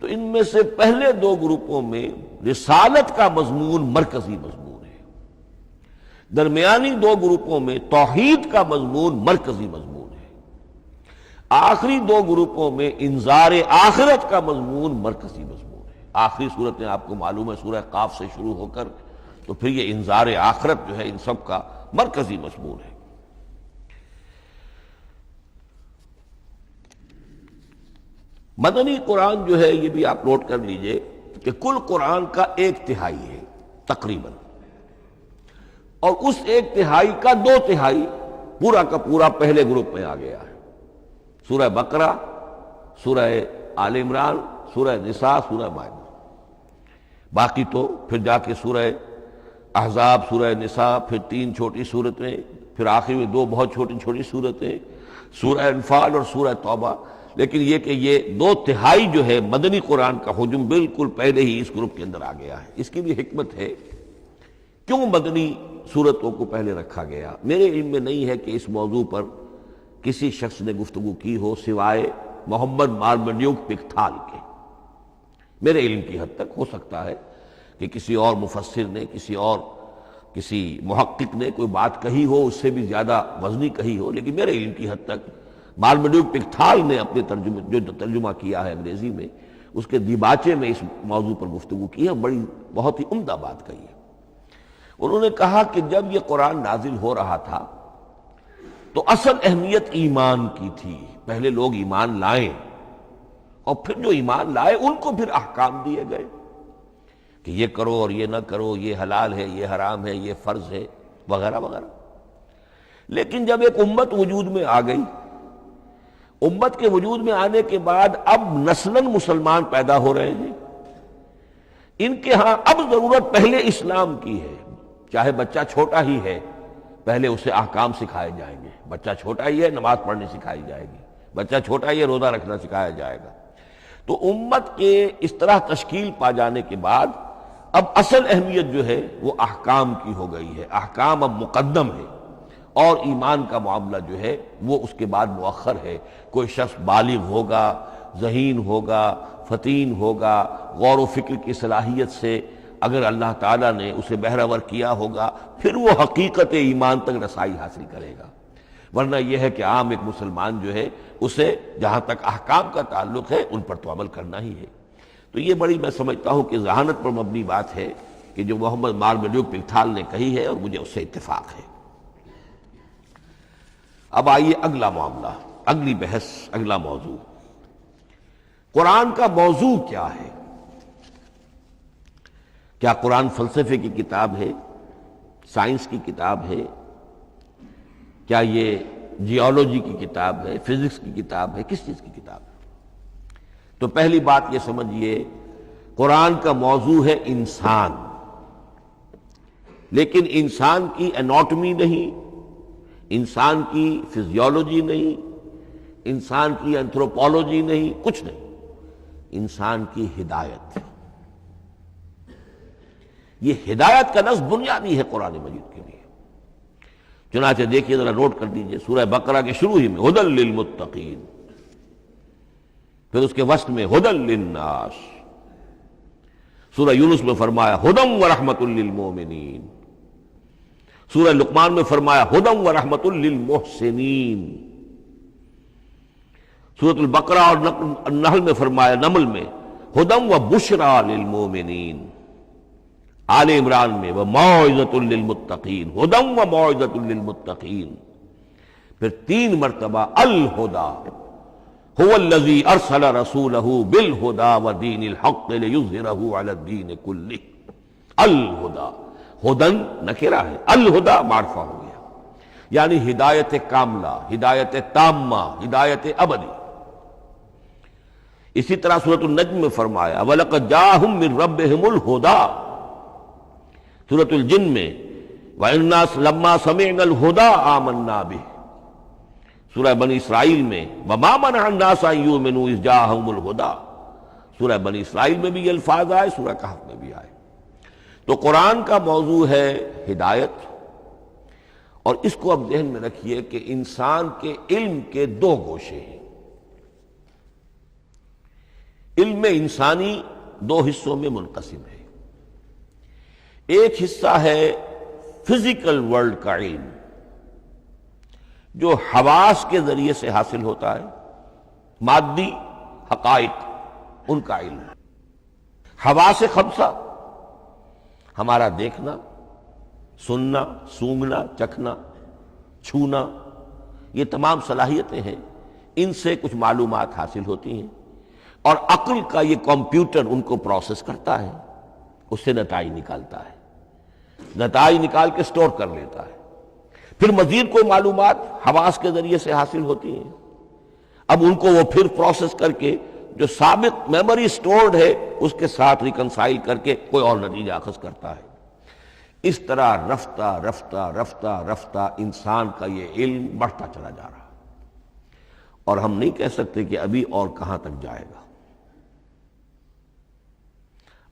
تو ان میں سے پہلے 2 گروپوں میں رسالت کا مضمون مرکزی مضمون ہے، درمیانی 2 گروپوں میں توحید کا مضمون مرکزی مضمون ہے، آخری 2 گروپوں میں انذار آخرت کا مضمون مرکزی مضمون ہے۔ آخری صورتیں آپ کو معلوم ہے سورہ قاف سے شروع ہو کر، تو پھر یہ انذار آخرت جو ہے ان سب کا مرکزی مضمون ہے۔ مدنی قرآن جو ہے یہ بھی آپ نوٹ کر لیجئے کہ کل قرآن کا 1/3 ہے تقریباً، اور اس 1/3 کا 2/3 پورا کا پورا پہلے گروپ میں آ گیا ہے۔ سورہ بقرہ، سورہ آل عمران، سورہ نساء، سورہ مائدہ۔ باقی تو پھر جا کے سورہ احزاب، سورہ نساء، پھر 3 چھوٹی صورتیں، پھر آخر میں 2 بہت چھوٹی چھوٹی صورتیں، سورہ انفال اور سورہ توبہ۔ لیکن یہ کہ یہ 2/3 جو ہے مدنی قرآن کا حجم بالکل پہلے ہی اس گروپ کے اندر آ گیا ہے۔ اس کی بھی حکمت ہے، کیوں مدنی صورتوں کو پہلے رکھا گیا؟ میرے علم میں نہیں ہے کہ اس موضوع پر کسی شخص نے گفتگو کی ہو سوائے محمد مارمڈیوک پکتھال کے۔ میرے علم کی حد تک ہو سکتا ہے کہ کسی اور مفسر نے، کسی محقق نے کوئی بات کہی ہو، اس سے بھی زیادہ وزنی کہی ہو، لیکن میرے علم کی حد تک مارمڈیوک پکتھال نے اپنے جو ترجمہ کیا ہے انگریزی میں، اس کے دیباچے میں اس موضوع پر گفتگو کی ہے، بہت ہی عمدہ بات کہی ہے۔ انہوں نے کہا کہ جب یہ قرآن نازل ہو رہا تھا تو اصل اہمیت ایمان کی تھی، پہلے لوگ ایمان لائیں اور پھر جو ایمان لائے ان کو پھر احکام دیے گئے کہ یہ کرو اور یہ نہ کرو، یہ حلال ہے، یہ حرام ہے، یہ فرض ہے، وغیرہ وغیرہ۔ لیکن جب ایک امت وجود میں آ گئی، امت کے وجود میں آنے کے بعد اب نسلاً مسلمان پیدا ہو رہے ہیں، ان کے ہاں اب ضرورت پہلے اسلام کی ہے، چاہے بچہ چھوٹا ہی ہے پہلے اسے احکام سکھائے جائیں گے، بچہ چھوٹا ہی ہے نماز پڑھنی سکھائی جائے گی، بچہ چھوٹا ہی ہے روزہ رکھنا سکھایا جائے گا۔ تو امت کے اس طرح تشکیل پا جانے کے بعد اب اصل اہمیت جو ہے وہ احکام کی ہو گئی ہے، احکام اب مقدم ہے اور ایمان کا معاملہ جو ہے وہ اس کے بعد مؤخر ہے۔ کوئی شخص بالغ ہوگا، ذہین ہوگا، فطین ہوگا، غور و فکر کی صلاحیت سے اگر اللہ تعالیٰ نے اسے بہرور کیا ہوگا پھر وہ حقیقت ایمان تک رسائی حاصل کرے گا، ورنہ یہ ہے کہ عام ایک مسلمان جو ہے اسے جہاں تک احکام کا تعلق ہے ان پر تو عمل کرنا ہی ہے۔ تو یہ بڑی میں سمجھتا ہوں کہ ذہانت پر مبنی بات ہے کہ جو محمد مارمیلیو پلتھال نے کہی ہے اور مجھے اس سے اتفاق ہے۔ اب آئیے اگلا معاملہ، اگلی بحث، اگلا موضوع، قرآن کا موضوع کیا ہے؟ کیا قرآن فلسفے کی کتاب ہے، سائنس کی کتاب ہے، کیا یہ جیولوجی کی کتاب ہے، فزکس کی کتاب ہے، کس چیز کی کتاب ہے؟ تو پہلی بات یہ سمجھیے، قرآن کا موضوع ہے انسان، لیکن انسان کی اناٹمی نہیں، انسان کی فزیولوجی نہیں، انسان کی انتھروپولوجی نہیں، کچھ نہیں، انسان کی ہدایت۔ یہ ہدایت کا لفظ بنیادی ہے قرآن مجید کے لیے۔ چنانچہ دیکھیے ذرا نوٹ کر دیجئے، سورہ بقرہ کے شروع ہی میں ھدی للمتقین، پھر اس کے وسط میں ھدی للناس، سورہ یونس میں فرمایا ھدی ورحمۃ للمؤمنین، سورہ لقمان میں فرمایا ھدی ورحمۃ للمحسنین، سورۃ البقرہ اور النحل میں فرمایا، نمل میں ھدی وبشریٰ للمؤمنین، آل عمران میں وموعظۃ للمتقین، ھدی وموعظۃ للمتقین، پھر 3 مرتبہ الہدی هو الذی ارسل رسولہ بالہدی ودین الحق لیظہرہ علی الدین کلہ۔ الہدی، ہدن نکرہ ہے، الہدی معرفہ ہو گیا، یعنی ہدایت کاملہ، ہدایت تامہ، ہدایت ابدی۔ اسی طرح سورۃ النجم میں فرمایا وَلَقَدْ جَاءَهُم مِّن رَّبِّهِمُ الْهُدَىٰ، سورۃ الجن میں وَإِنَّا لَمَّا سَمِعْنَا الْهُدَىٰ آمَنَّا بِهِ، سورہ بنی اسرائیل میں وَمَا مَنَعَ النَّاسَ أَن يُؤْمِنُوا إِذْ جَاءَهُمُ الْهُدَىٰ، سورہ بنی اسرائیل میں بھی یہ الفاظ آئے، سورہ کہف میں بھی آئے۔ تو قرآن کا موضوع ہے ہدایت، اور اس کو اب ذہن میں رکھیے کہ انسان کے علم کے 2 گوشے ہیں۔ علم انسانی 2 حصوں میں منقسم ہے، ایک حصہ ہے فزیکل ورلڈ کا علم جو حواس کے ذریعے سے حاصل ہوتا ہے، مادی حقائق ان کا علم۔ حواس خمسہ، ہمارا دیکھنا، سننا، سونگھنا، چکھنا، چھونا، یہ تمام صلاحیتیں ہیں، ان سے کچھ معلومات حاصل ہوتی ہیں، اور عقل کا یہ کمپیوٹر ان کو پروسیس کرتا ہے، اس سے نتائج نکالتا ہے، نتائج نکال کے سٹور کر لیتا ہے۔ پھر مزید کوئی معلومات حواس کے ذریعے سے حاصل ہوتی ہیں، اب ان کو وہ پھر پروسیس کر کے جو سابق میموری سٹورڈ ہے اس کے ساتھ ریکنسائل کر کے کوئی اور نتیجہ اخذ کرتا ہے۔ اس طرح رفتہ رفتہ رفتہ رفتہ انسان کا یہ علم بڑھتا چلا جا رہا، اور ہم نہیں کہہ سکتے کہ ابھی اور کہاں تک جائے گا۔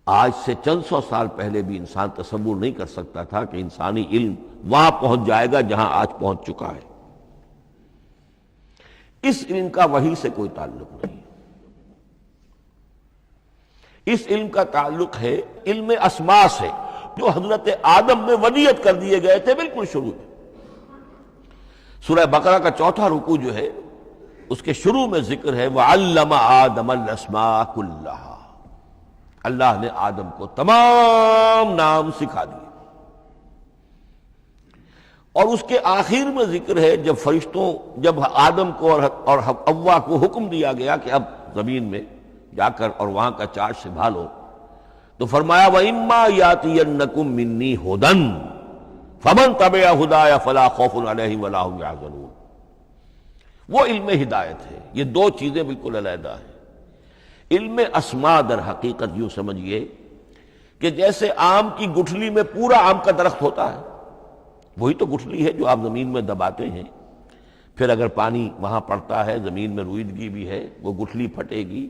آج سے چند سو سال پہلے بھی انسان تصور نہیں کر سکتا تھا کہ انسانی علم وہاں پہنچ جائے گا جہاں آج پہنچ چکا ہے۔ اس علم کا وحی سے کوئی تعلق نہیں، اس علم کا تعلق ہے علم اسماء سے، جو حضرت آدم میں ودیعت کر دیے گئے تھے بالکل شروع میں۔ سورہ بقرہ کا 4تھا رکوع جو ہے اس کے شروع میں ذکر ہے وَعَلَّمَ آدَمَ الْأَسْمَاءَ كُلَّهَا، اللہ نے آدم کو تمام نام سکھا دیے، اور اس کے آخر میں ذکر ہے جب آدم کو اور حوا کو حکم دیا گیا کہ اب زمین میں جا کر اور وہاں کا چارج سنبھالو، تو فرمایا وَإِمَّا يَأْتِيَنَّكُم مِّنِّي هُدًى فَمَن تَبِعَ هُدَايَ فَلَا خَوْفٌ عَلَيْهِمْ وَلَا هُمْ يَحْزَنُونَ۔ وہ علم ہدایت ہے، یہ دو چیزیں بالکل علیحدہ ہیں۔ علم اسماء در حقیقت یوں سمجھیے کہ جیسے آم کی گٹھلی میں پورا آم کا درخت ہوتا ہے، وہی تو گٹھلی ہے جو آپ زمین میں دباتے ہیں، پھر اگر پانی وہاں پڑتا ہے، زمین میں روئیدگی بھی ہے، وہ گٹھلی پھٹے گی،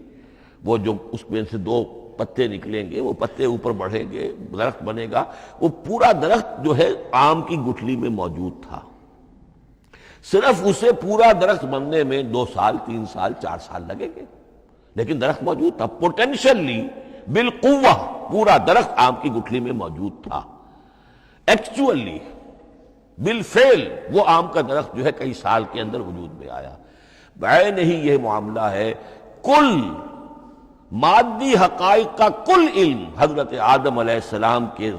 وہ جو اس میں سے دو پتے نکلیں گے، وہ پتے اوپر بڑھیں گے، درخت بنے گا۔ وہ پورا درخت جو ہے آم کی گٹھلی میں موجود تھا، صرف اسے پورا درخت بننے میں 2 سال 3 سال 4 سال لگیں گے، لیکن درخت موجود تھا، پوٹینشلی بالقوہ پورا درخت آم کی گٹھلی میں موجود تھا۔ ایکچولی بالفعل وہ آم کا درخت جو ہے کئی سال کے اندر وجود میں آیا۔ بعین ہی یہ معاملہ ہے، کل مادی حقائق کا کل علم حضرت آدم علیہ السلام کے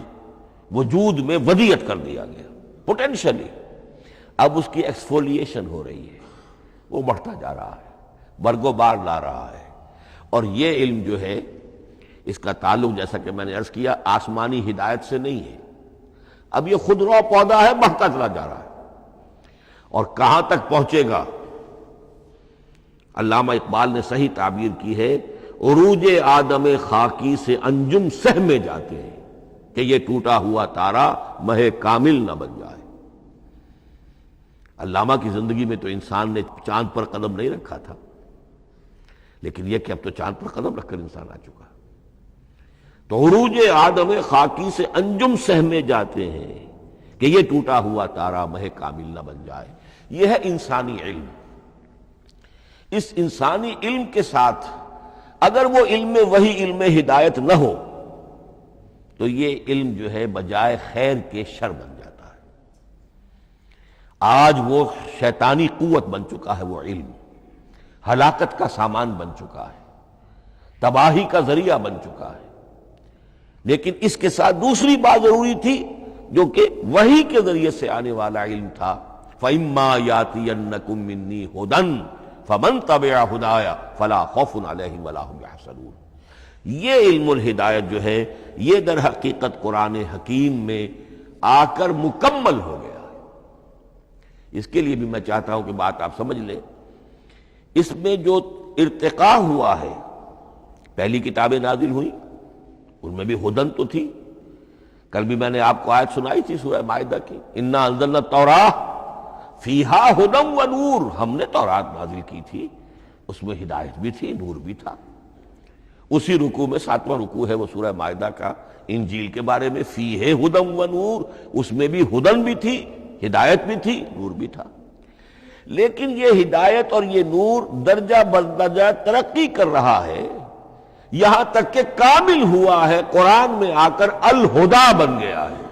وجود میں ودیعت کر دیا گیا پوٹینشلی۔ اب اس کی ایکسفولیشن ہو رہی ہے، وہ بڑھتا جا رہا ہے، برگ و بار لا رہا ہے، اور یہ علم جو ہے اس کا تعلق جیسا کہ میں نے عرض کیا آسمانی ہدایت سے نہیں ہے۔ اب یہ خود رو پودا ہے، بڑھتا چلا جا رہا ہے، اور کہاں تک پہنچے گا؟ علامہ اقبال نے صحیح تعبیر کی ہے، عروج آدم خاکی سے انجم سہمے جاتے ہیں کہ یہ ٹوٹا ہوا تارا مہ کامل نہ بن جائے۔ علامہ کی زندگی میں تو انسان نے چاند پر قدم نہیں رکھا تھا، لیکن یہ کہ اب تو چاند پر قدم رکھ کر انسان آ چکا۔ تو عروج آدم خاکی سے انجم سہمے جاتے ہیں کہ یہ ٹوٹا ہوا تارا مہ کامل نہ بن جائے۔ یہ ہے انسانی علم۔ اس انسانی علم کے ساتھ اگر وہ علم وہی علم ہدایت نہ ہو تو یہ علم جو ہے بجائے خیر کے شر بن جاتا ہے۔ آج وہ شیطانی قوت بن چکا ہے، وہ علم ہلاکت کا سامان بن چکا ہے، تباہی کا ذریعہ بن چکا ہے۔ لیکن اس کے ساتھ دوسری بات ضروری تھی جو کہ وحی کے ذریعے سے آنے والا علم تھا، فَإِمَّا يَأْتِيَنَّكُم مِّنِّي هُدًى فَمَن تَبِعَ هُدَايَ فَلَا خَوْفٌ عَلَيْهِمْ وَلَا هُمْ يَحْزَنُونَ۔ یہ علم الہدایت جو ہے یہ در حقیقت قرآن حکیم میں آ کر مکمل ہو گیا ہے۔ اس کے لیے بھی میں چاہتا ہوں کہ بات آپ سمجھ لیں، اس میں جو ارتقاء ہوا ہے، پہلی کتابیں نازل ہوئیں ان میں بھی ہدن تو تھی۔ کل بھی میں نے آپ کو آیت سنائی تھی سورہ مائدہ کی، انا انزلنا التوراۃ فیہا ھدی و نور، ہم نے تورات نازل کی تھی، اس میں ہدایت بھی تھی، نور بھی تھا۔ اسی رکوع میں 7واں رکوع ہے وہ سورہ مائدہ کا، انجیل کے بارے میں، فیہ ھدی و نور، اس میں بھی ہدن بھی تھی، ہدایت بھی تھی، نور بھی تھا۔ لیکن یہ ہدایت اور یہ نور درجہ بدرجہ ترقی کر رہا ہے، یہاں تک کہ کامل ہوا ہے، قرآن میں آ کر الہدا بن گیا ہے۔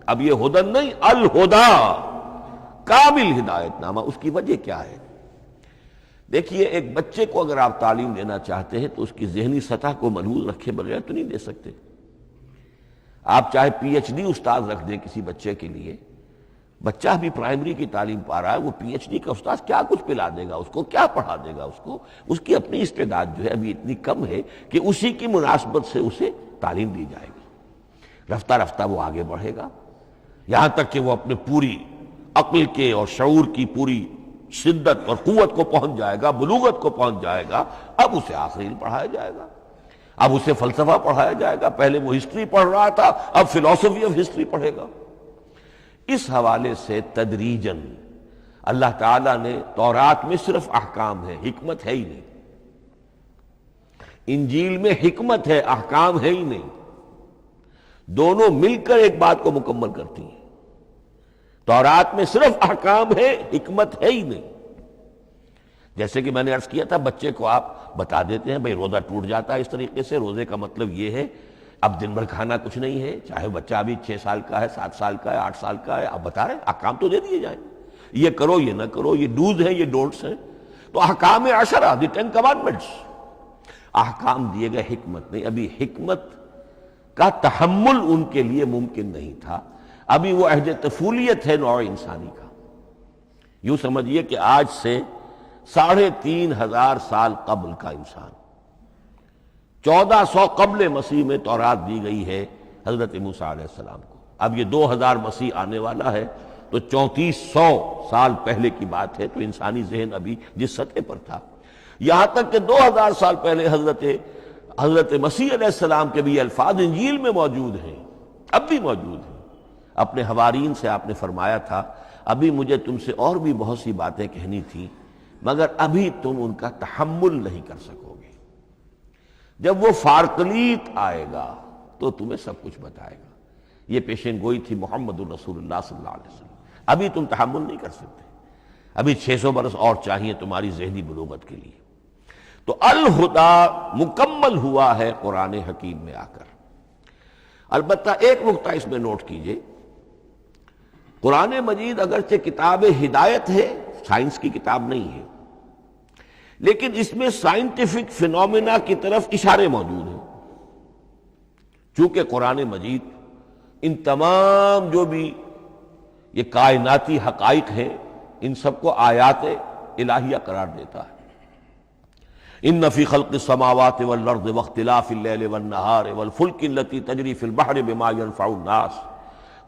اب یہ ہدن نہیں، الہدا، کامل ہدایت نامہ۔ اس کی وجہ کیا ہے؟ دیکھیے، ایک بچے کو اگر آپ تعلیم دینا چاہتے ہیں تو اس کی ذہنی سطح کو محفوظ رکھے بغیر تو نہیں دے سکتے۔ آپ چاہے پی ایچ ڈی استاد رکھ دیں کسی بچے کے لیے، بچہ بھی پرائمری کی تعلیم پا رہا ہے، وہ پی ایچ ڈی کا استاد کیا کچھ پلا دے گا اس کو، کیا پڑھا دے گا اس کو؟ اس کی اپنی استعداد جو ہے ابھی اتنی کم ہے کہ اسی کی مناسبت سے اسے تعلیم دی جائے گی۔ رفتہ رفتہ وہ آگے بڑھے گا، یہاں تک کہ وہ اپنے پوری عقل کے اور شعور کی پوری شدت اور قوت کو پہنچ جائے گا، بلوغت کو پہنچ جائے گا۔ اب اسے آخری علم پڑھایا جائے گا، اب اسے فلسفہ پڑھایا جائے گا۔ پہلے وہ ہسٹری پڑھ رہا تھا، اب فلسفی آف ہسٹری پڑھے گا۔ اس حوالے سے تدریجاً اللہ تعالیٰ نے تورات میں صرف احکام ہے، حکمت ہے ہی نہیں۔ انجیل میں حکمت ہے، احکام ہے ہی نہیں۔ دونوں مل کر ایک بات کو مکمل کرتی ہیں۔ تورات میں صرف احکام ہے، حکمت ہے ہی نہیں۔ جیسے کہ میں نے عرض کیا تھا، بچے کو آپ بتا دیتے ہیں بھئی روزہ ٹوٹ جاتا ہے اس طریقے سے، روزے کا مطلب یہ ہے اب دن بھر کھانا کچھ نہیں ہے، چاہے بچہ ابھی 6 سال کا ہے، 7 سال کا ہے، 8 سال کا ہے، آپ بتا رہے ہیں احکام تو دے دیے جائیں، یہ کرو یہ نہ کرو، یہ ڈوز ہیں یہ ڈونٹس ہیں۔ تو احکام عشرہ، دی 10 کمانڈمنٹس، احکام دیے گئے، حکمت نہیں۔ ابھی حکمت کا تحمل ان کے لیے ممکن نہیں تھا، ابھی وہ عہد طفولیت ہے نوع انسانی کا۔ یوں سمجھیے کہ آج سے 3500 سال قبل کا انسان، 1400 قبل مسیح میں تورات دی گئی ہے حضرت موسیٰ علیہ السلام کو۔ اب یہ 2000 مسیح آنے والا ہے تو 3400 سال پہلے کی بات ہے، تو انسانی ذہن ابھی جس سطح پر تھا، یہاں تک کہ 2000 سال پہلے حضرت مسیح علیہ السلام کے بھی یہ الفاظ انجیل میں موجود ہیں، اب بھی موجود ہیں۔ اپنے حوارین سے آپ نے فرمایا تھا ابھی مجھے تم سے اور بھی بہت سی باتیں کہنی تھیں، مگر ابھی تم ان کا تحمل نہیں کر سکو گے، جب وہ فارقلیت آئے گا تو تمہیں سب کچھ بتائے گا۔ یہ پیشین گوئی تھی محمد الرسول اللہ صلی اللہ علیہ وسلم۔ ابھی تم تحمل نہیں کر سکتے، ابھی 600 برس اور چاہیے تمہاری ذہنی بلوغت کے لیے۔ تو الہدا مکمل ہوا ہے قرآن حکیم میں آ کر۔ البتہ ایک نقطہ اس میں نوٹ کیجئے، قرآن مجید اگرچہ کتاب ہدایت ہے، سائنس کی کتاب نہیں ہے، لیکن اس میں سائنٹیفک فینومینا کی طرف اشارے موجود ہیں۔ چونکہ قرآن مجید ان تمام جو بھی یہ کائناتی حقائق ہیں ان سب کو آیات الہیہ قرار دیتا ہے۔ ان فی خلق السماوات والارض واختلاف اللیل والنہار والفلک التی تجری فی البحر بما ينفع الناس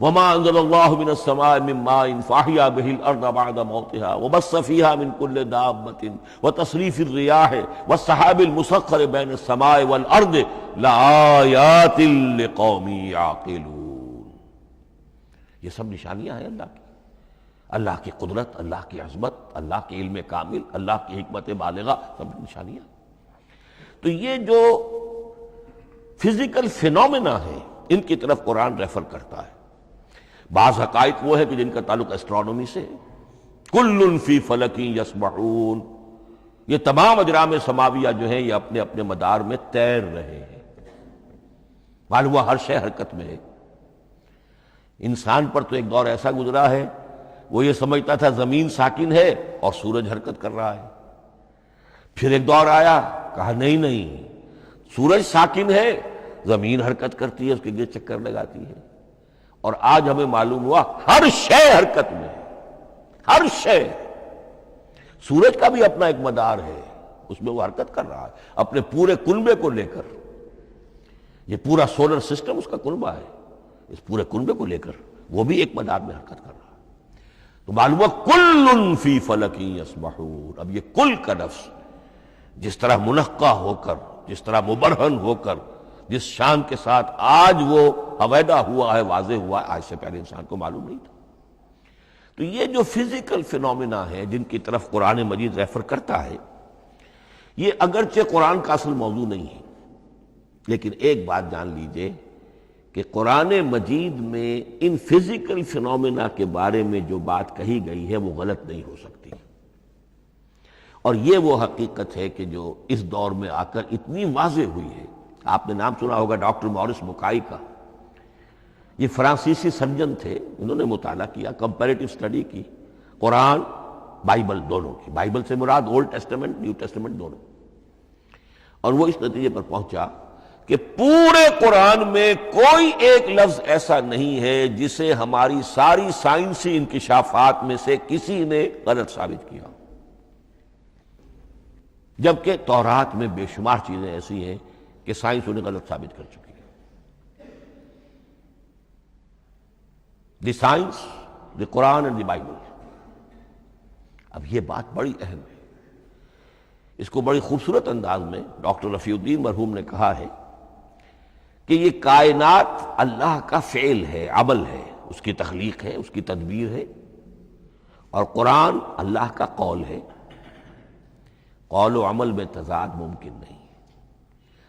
وما انزل اللہ من السماء من ماء فاحیا بہ الارض بعد موتها وبث فیہا من کل دابۃ وتصریف الریاح والسحاب المسخر بین السماء والارض لآیات لقوم یعقلون۔ یہ سب نشانیاں ہیں اللہ کی قدرت، اللہ کی عظمت، اللہ کے علم کامل، اللہ کی حکمت بالغہ، سب نشانیاں۔ تو یہ جو فزیکل فینومینا ہے ان کی طرف قرآن ریفر کرتا ہے۔ بعض حقائق وہ ہے کہ جن کا تعلق اسٹرانومی سے ہے، کل فی فلک یسبحون، یہ تمام اجرام سماویہ جو ہیں یہ اپنے اپنے مدار میں تیر رہے ہیں، معلوم ہوا ہر شے حرکت میں ہے۔ انسان پر تو ایک دور ایسا گزرا ہے وہ یہ سمجھتا تھا زمین ساکن ہے اور سورج حرکت کر رہا ہے، پھر ایک دور آیا کہا نہیں سورج ساکن ہے، زمین حرکت کرتی ہے، اس کے گرد چکر لگاتی ہے، اور آج ہمیں معلوم ہوا ہر شے حرکت میں ہے، ہر شے۔ سورج کا بھی اپنا ایک مدار ہے، اس میں وہ حرکت کر رہا ہے اپنے پورے کنبے کو لے کر۔ یہ پورا سولر سسٹم اس کا کنبہ ہے، اس پورے کنبے کو لے کر وہ بھی ایک مدار میں حرکت کر رہا ہے۔ تو معلوم کل فی فلک یسبحون۔ اب یہ کل کا لفظ جس طرح منقع ہو کر، جس طرح مبرہن ہو کر، جس شان کے ساتھ آج وہ حویدہ ہوا ہے، واضح ہوا ہے، آج سے پہلے انسان کو معلوم نہیں تھا۔ تو یہ جو فزیکل فینومینا ہے جن کی طرف قرآن مجید ریفر کرتا ہے، یہ اگرچہ قرآن کا اصل موضوع نہیں ہے، لیکن ایک بات جان لیجئے کہ قرآن مجید میں ان فزیکل فینومینا کے بارے میں جو بات کہی گئی ہے وہ غلط نہیں ہو سکتی، اور یہ وہ حقیقت ہے کہ جو اس دور میں آ کر اتنی واضح ہوئی ہے۔ آپ نے نام سنا ہوگا ڈاکٹر مورس بکائی کا، یہ فرانسیسی سرجن تھے، انہوں نے مطالعہ کیا، کمپیریٹو اسٹڈی کی قرآن بائبل دونوں کی، بائبل سے مراد اولڈ ٹیسٹمنٹ نیو ٹیسٹمنٹ دونوں، اور وہ اس نتیجے پر پہنچا کہ پورے قرآن میں کوئی ایک لفظ ایسا نہیں ہے جسے ہماری ساری سائنسی انکشافات میں سے کسی نے غلط ثابت کیا، جبکہ تورات میں بے شمار چیزیں ایسی ہیں کہ سائنس انہیں غلط ثابت کر چکی ہے۔ The science, the Quran and the Bible. اب یہ بات بڑی اہم ہے، اس کو بڑی خوبصورت انداز میں ڈاکٹر رفیع الدین مرحوم نے کہا ہے کہ یہ کائنات اللہ کا فعل ہے، عمل ہے، اس کی تخلیق ہے، اس کی تدبیر ہے، اور قرآن اللہ کا قول ہے۔ قول و عمل میں تضاد ممکن نہیں،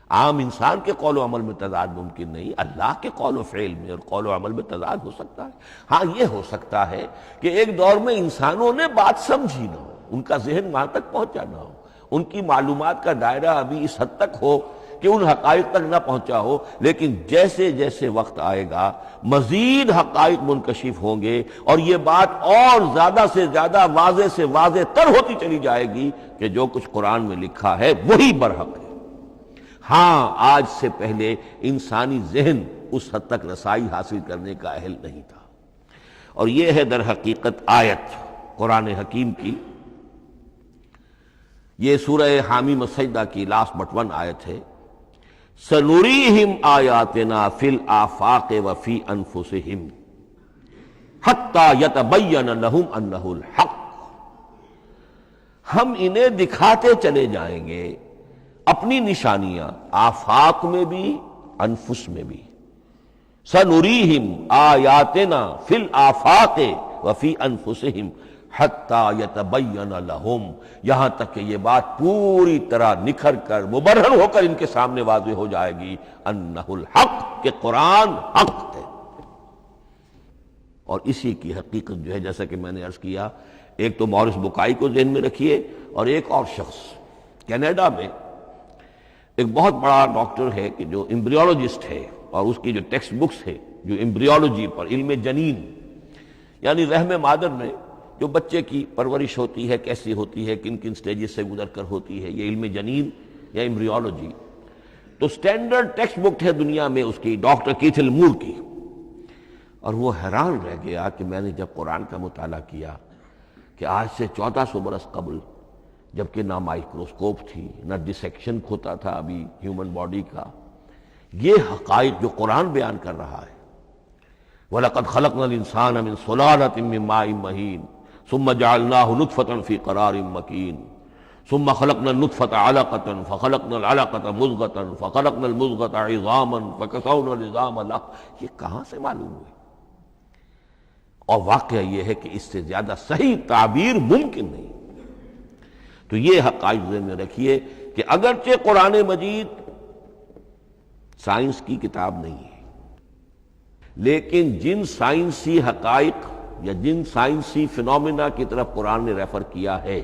عام انسان کے قول و عمل میں تضاد ممکن نہیں، اللہ کے قول و فعل میں اور قول و عمل میں تضاد ہو سکتا ہے۔ ہاں یہ ہو سکتا ہے کہ ایک دور میں انسانوں نے بات سمجھی نہ ہو، ان کا ذہن وہاں تک پہنچا نہ ہو، ان کی معلومات کا دائرہ ابھی اس حد تک ہو کہ ان حقائق تک نہ پہنچا ہو، لیکن جیسے جیسے وقت آئے گا مزید حقائق منکشف ہوں گے، اور یہ بات اور زیادہ سے زیادہ واضح سے واضح تر ہوتی چلی جائے گی کہ جو کچھ قرآن میں لکھا ہے وہی برحق ہے۔ ہاں آج سے پہلے انسانی ذہن اس حد تک رسائی حاصل کرنے کا اہل نہیں تھا۔ اور یہ ہے در حقیقت آیت قرآن حکیم کی، یہ سورہ حامیم السجدہ کی لاسٹ بٹ ون آیت ہے، سنریہم آیاتنا فی الآفاق وفی انفسہم حتی یتبین لہم انہ الحق، ہم انہیں دکھاتے چلے جائیں گے اپنی نشانیاں آفاق میں بھی انفس میں بھی، سنریہم آیاتنا فی الآفاق وفی انفسہم حتی یتبین لہم، یہاں تک کہ یہ بات پوری طرح نکھر کر مبرہن ہو کر ان کے سامنے واضح ہو جائے گی انہ الحق، کہ قرآن حق ہے۔ اور اسی کی حقیقت جو ہے جیسا کہ میں نے عرض کیا، ایک تو مورس بکائی کو ذہن میں رکھیے، اور ایک اور شخص کینیڈا میں ایک بہت بڑا ڈاکٹر ہے کہ جو ایمبریولوجسٹ ہے، اور اس کی جو ٹیکسٹ بکس ہے جو ایمبریولوجی پر، علم جنین یعنی رحم مادر میں جو بچے کی پرورش ہوتی ہے کیسی ہوتی ہے، کن کن سٹیجز سے گزر کر ہوتی ہے، یہ علم جنین یا ایمبریولوجی، تو سٹینڈرڈ ٹیکسٹ بک ہے دنیا میں اس کی، ڈاکٹر کیتھل مور کی۔ اور وہ حیران رہ گیا کہ میں نے جب قرآن کا مطالعہ کیا کہ آج سے 1400 برس قبل، جبکہ نہ مائکروسکوپ تھی نہ ڈسیکشن ہوتا تھا ابھی ہیومن باڈی کا، یہ حقائق جو قرآن بیان کر رہا ہے، وَلَقَدْ خَلَقْنَا الْإِنسَانَ مِنْ صُلَالَةٍ مِّن مَّاءٍ مَّهِينٍ ثُمَّ جَعَلْنَاهُ نُطْفَةً فِي قَرَارٍ مَّكِينٍ ثُمَّ خَلَقْنَا النُّطْفَةَ عَلَقَةً فَخَلَقْنَا الْعَلَقَةَ مُضْغَةً فَخَلَقْنَا الْمُضْغَةَ عِظَامًا فَكَسَوْنَا الْعِظَامَ لَحْمًا، یہ کہاں سے معلوم ہوئی؟ اور واقعہ یہ ہے کہ اس سے زیادہ صحیح تعبیر ممکن نہیں۔ تو یہ حقائق ذہن میں رکھیے کہ اگرچہ قرآن مجید سائنس کی کتاب نہیں ہے، لیکن جن سائنسی حقائق یا جن سائنسی فنومینا کی طرف قرآن نے ریفر کیا ہے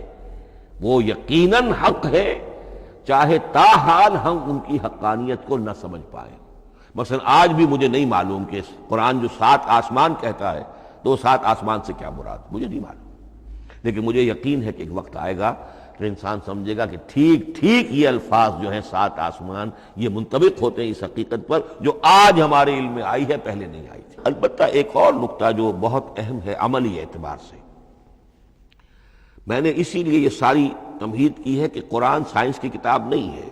وہ یقیناً حق ہے، چاہے تاحال ہم ان کی حقانیت کو نہ سمجھ پائیں۔ مثلا آج بھی مجھے نہیں معلوم کہ قرآن جو 7 آسمان کہتا ہے تو 7 آسمان سے کیا مراد، مجھے نہیں معلوم، لیکن مجھے یقین ہے کہ ایک وقت آئے گا کہ انسان سمجھے گا کہ ٹھیک ٹھیک یہ الفاظ جو ہیں 7 آسمان یہ منطبق ہوتے ہیں اس حقیقت پر جو آج ہمارے علم میں آئی ہے، پہلے نہیں آئی تھی۔ البتہ ایک اور نقطہ جو بہت اہم ہے عملی اعتبار سے، میں نے اسی لیے یہ ساری تمہید کی ہے کہ قرآن سائنس کی کتاب نہیں ہے،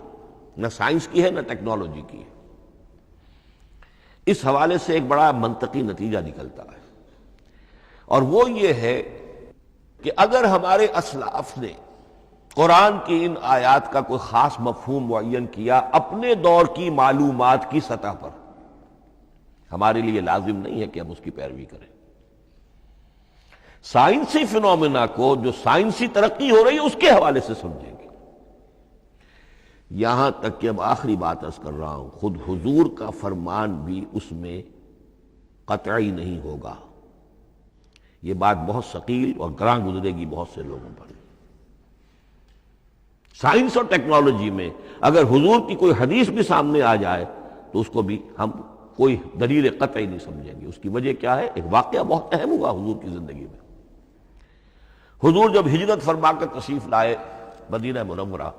نہ سائنس کی ہے نہ ٹیکنالوجی کی ہے۔ اس حوالے سے ایک بڑا منطقی نتیجہ نکلتا ہے، اور وہ یہ ہے کہ اگر ہمارے اسلاف نے قرآن کی ان آیات کا کوئی خاص مفہوم معین کیا اپنے دور کی معلومات کی سطح پر، ہمارے لیے لازم نہیں ہے کہ ہم اس کی پیروی کریں۔ سائنسی فنومینا کو جو سائنسی ترقی ہو رہی ہے اس کے حوالے سے سمجھیں گے۔ یہاں تک کہ اب آخری بات عرض کر رہا ہوں، خود حضور کا فرمان بھی اس میں قطعی نہیں ہوگا۔ یہ بات بہت ثقیل اور گراں گزرے گی بہت سے لوگوں پر۔ سائنس اور ٹیکنالوجی میں اگر حضور کی کوئی حدیث بھی سامنے آ جائے تو اس کو بھی ہم کوئی دلیل قطعی نہیں سمجھیں گے۔ اس کی وجہ کیا ہے؟ ایک واقعہ بہت اہم ہوا حضور کی زندگی میں۔ حضور جب ہجرت فرما کر تشریف لائے مدینہ منورہ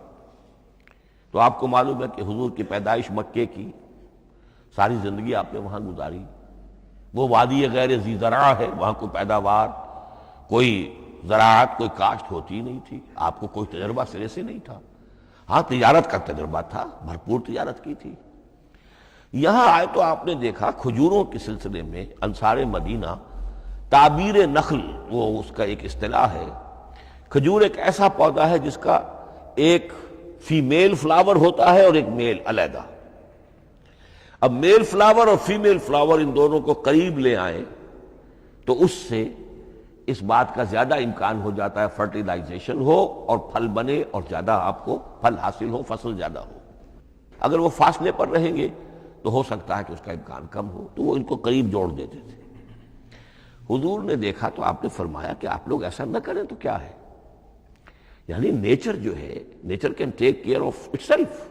تو آپ کو معلوم ہے کہ حضور کی پیدائش مکے کی، ساری زندگی آپ نے وہاں گزاری۔ وہ وادی غیر ذی زرع ہے، وہاں کوئی پیداوار، کوئی زراعت، کوئی کاشت ہوتی نہیں تھی، آپ کو کوئی تجربہ سرے سے نہیں تھا۔ ہاں تجارت کا تجربہ تھا، بھرپور تجارت کی تھی۔ یہاں آئے تو آپ نے دیکھا کھجوروں کے سلسلے میں انصار مدینہ تعبیر نخل، وہ اس کا ایک اصطلاح ہے۔ کھجور ایک ایسا پودا ہے جس کا ایک فیمیل فلاور ہوتا ہے اور ایک میل علیحدہ۔ اب میل فلاور اور فیمیل فلاور ان دونوں کو قریب لے آئیں تو اس سے اس بات کا زیادہ امکان ہو جاتا ہے فرٹیلائزیشن ہو اور پھل بنے اور زیادہ آپ کو پھل حاصل ہو، فصل زیادہ ہو۔ اگر وہ فاصلے پر رہیں گے تو ہو سکتا ہے کہ اس کا امکان کم ہو، تو وہ ان کو قریب جوڑ دیتے تھے۔ حضور نے دیکھا تو آپ نے فرمایا کہ آپ لوگ ایسا نہ کریں تو کیا ہے، یعنی نیچر جو ہے، nature can take care of it self,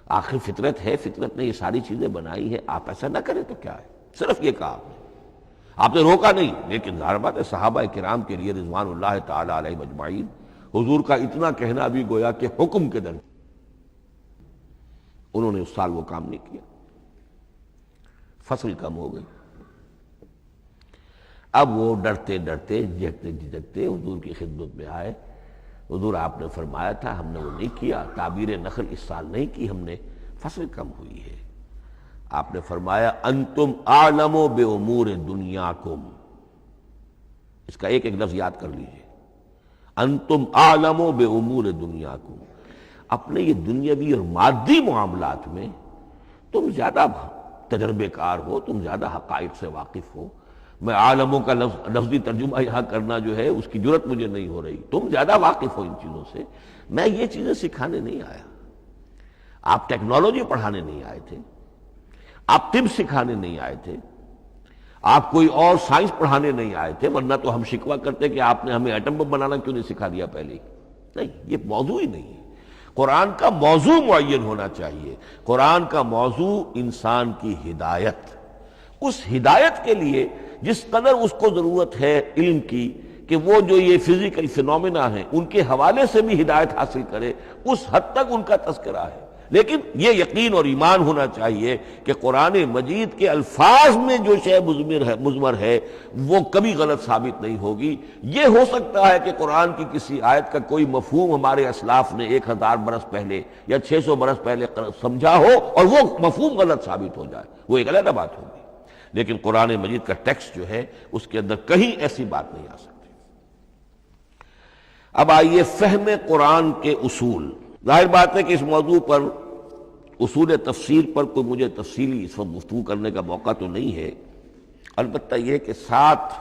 آخر فطرت ہے، فطرت نے یہ ساری چیزیں بنائی ہے، آپ ایسا نہ کریں تو کیا ہے۔ صرف یہ کہا آپ نے روکا نہیں، لیکن ظاہر بات ہے صحابہ کرام کے لیے رضوان اللہ تعالی علیہم اجمعین حضور کا اتنا کہنا بھی گویا کہ حکم کے درجے، انہوں نے اس سال وہ کام نہیں کیا، فصل کم ہو گئی۔ اب وہ ڈرتے ڈرتے جھجکتے جھجکتے حضور کی خدمت میں آئے۔ حضور آپ نے فرمایا تھا، ہم نے وہ نہیں کیا، تعبیر نخل اس سال نہیں کی ہم نے، فصل کم ہوئی ہے۔ آپ نے فرمایا انتم اعلم بامور دنیاکم، اس کا ایک ایک لفظ یاد کر لیجئے، انتم اعلم بامور دنیاکم، اپنے یہ دنیاوی اور مادی معاملات میں تم زیادہ تجربے کار ہو، تم زیادہ حقائق سے واقف ہو۔ میں عالموں کا لفظی ترجمہ یہاں کرنا جو ہے اس کی جرت مجھے نہیں ہو رہی، تم زیادہ واقف ہو ان چیزوں سے، میں یہ چیزیں سکھانے نہیں آیا۔ آپ ٹیکنالوجی پڑھانے نہیں آئے تھے، آپ طب سکھانے نہیں آئے تھے، آپ کوئی اور سائنس پڑھانے نہیں آئے تھے، ورنہ تو ہم شکوہ کرتے کہ آپ نے ہمیں ایٹم بم بنانا کیوں نہیں سکھا دیا پہلے ہی۔ نہیں، یہ موضوع ہی نہیں ہے۔ قرآن کا موضوع معین ہونا چاہیے۔ قرآن کا موضوع انسان کی ہدایت، اس ہدایت کے لیے جس قدر اس کو ضرورت ہے علم کی کہ وہ جو یہ فزیکل فینومینا ہیں ان کے حوالے سے بھی ہدایت حاصل کرے، اس حد تک ان کا تذکرہ ہے۔ لیکن یہ یقین اور ایمان ہونا چاہیے کہ قرآن مجید کے الفاظ میں جو شے مضمر ہے وہ کبھی غلط ثابت نہیں ہوگی۔ یہ ہو سکتا ہے کہ قرآن کی کسی آیت کا کوئی مفہوم ہمارے اسلاف نے 1000 برس پہلے یا 600 برس پہلے سمجھا ہو اور وہ مفہوم غلط ثابت ہو جائے، وہ ایک علیحدہ بات ہوگی، لیکن قرآن مجید کا ٹیکسٹ جو ہے اس کے اندر کہیں ایسی بات نہیں آ سکتی۔ اب آئیے فہم قرآن کے اصول۔ ظاہر بات ہے کہ اس موضوع پر اصول تفسیر پر کوئی مجھے تفصیلی اس وقت گفتگو کرنے کا موقع تو نہیں ہے، البتہ یہ کہ 7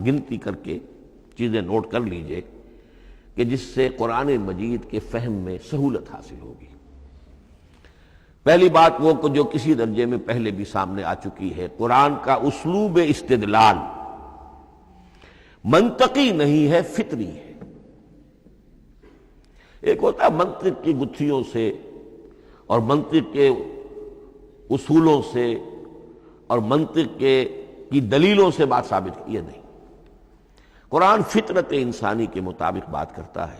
گنتی کر کے چیزیں نوٹ کر لیجئے کہ جس سے قرآن مجید کے فہم میں سہولت حاصل ہوگی۔ پہلی بات وہ جو کسی درجے میں پہلے بھی سامنے آ چکی ہے، قرآن کا اسلوب استدلال منطقی نہیں ہے، فطری ہے۔ ایک ہوتا ہے منطق کی گتھیوں سے اور منطق کے اصولوں سے اور منطق کی دلیلوں سے بات ثابت کی، یہ نہیں۔ قرآن فطرت انسانی کے مطابق بات کرتا ہے۔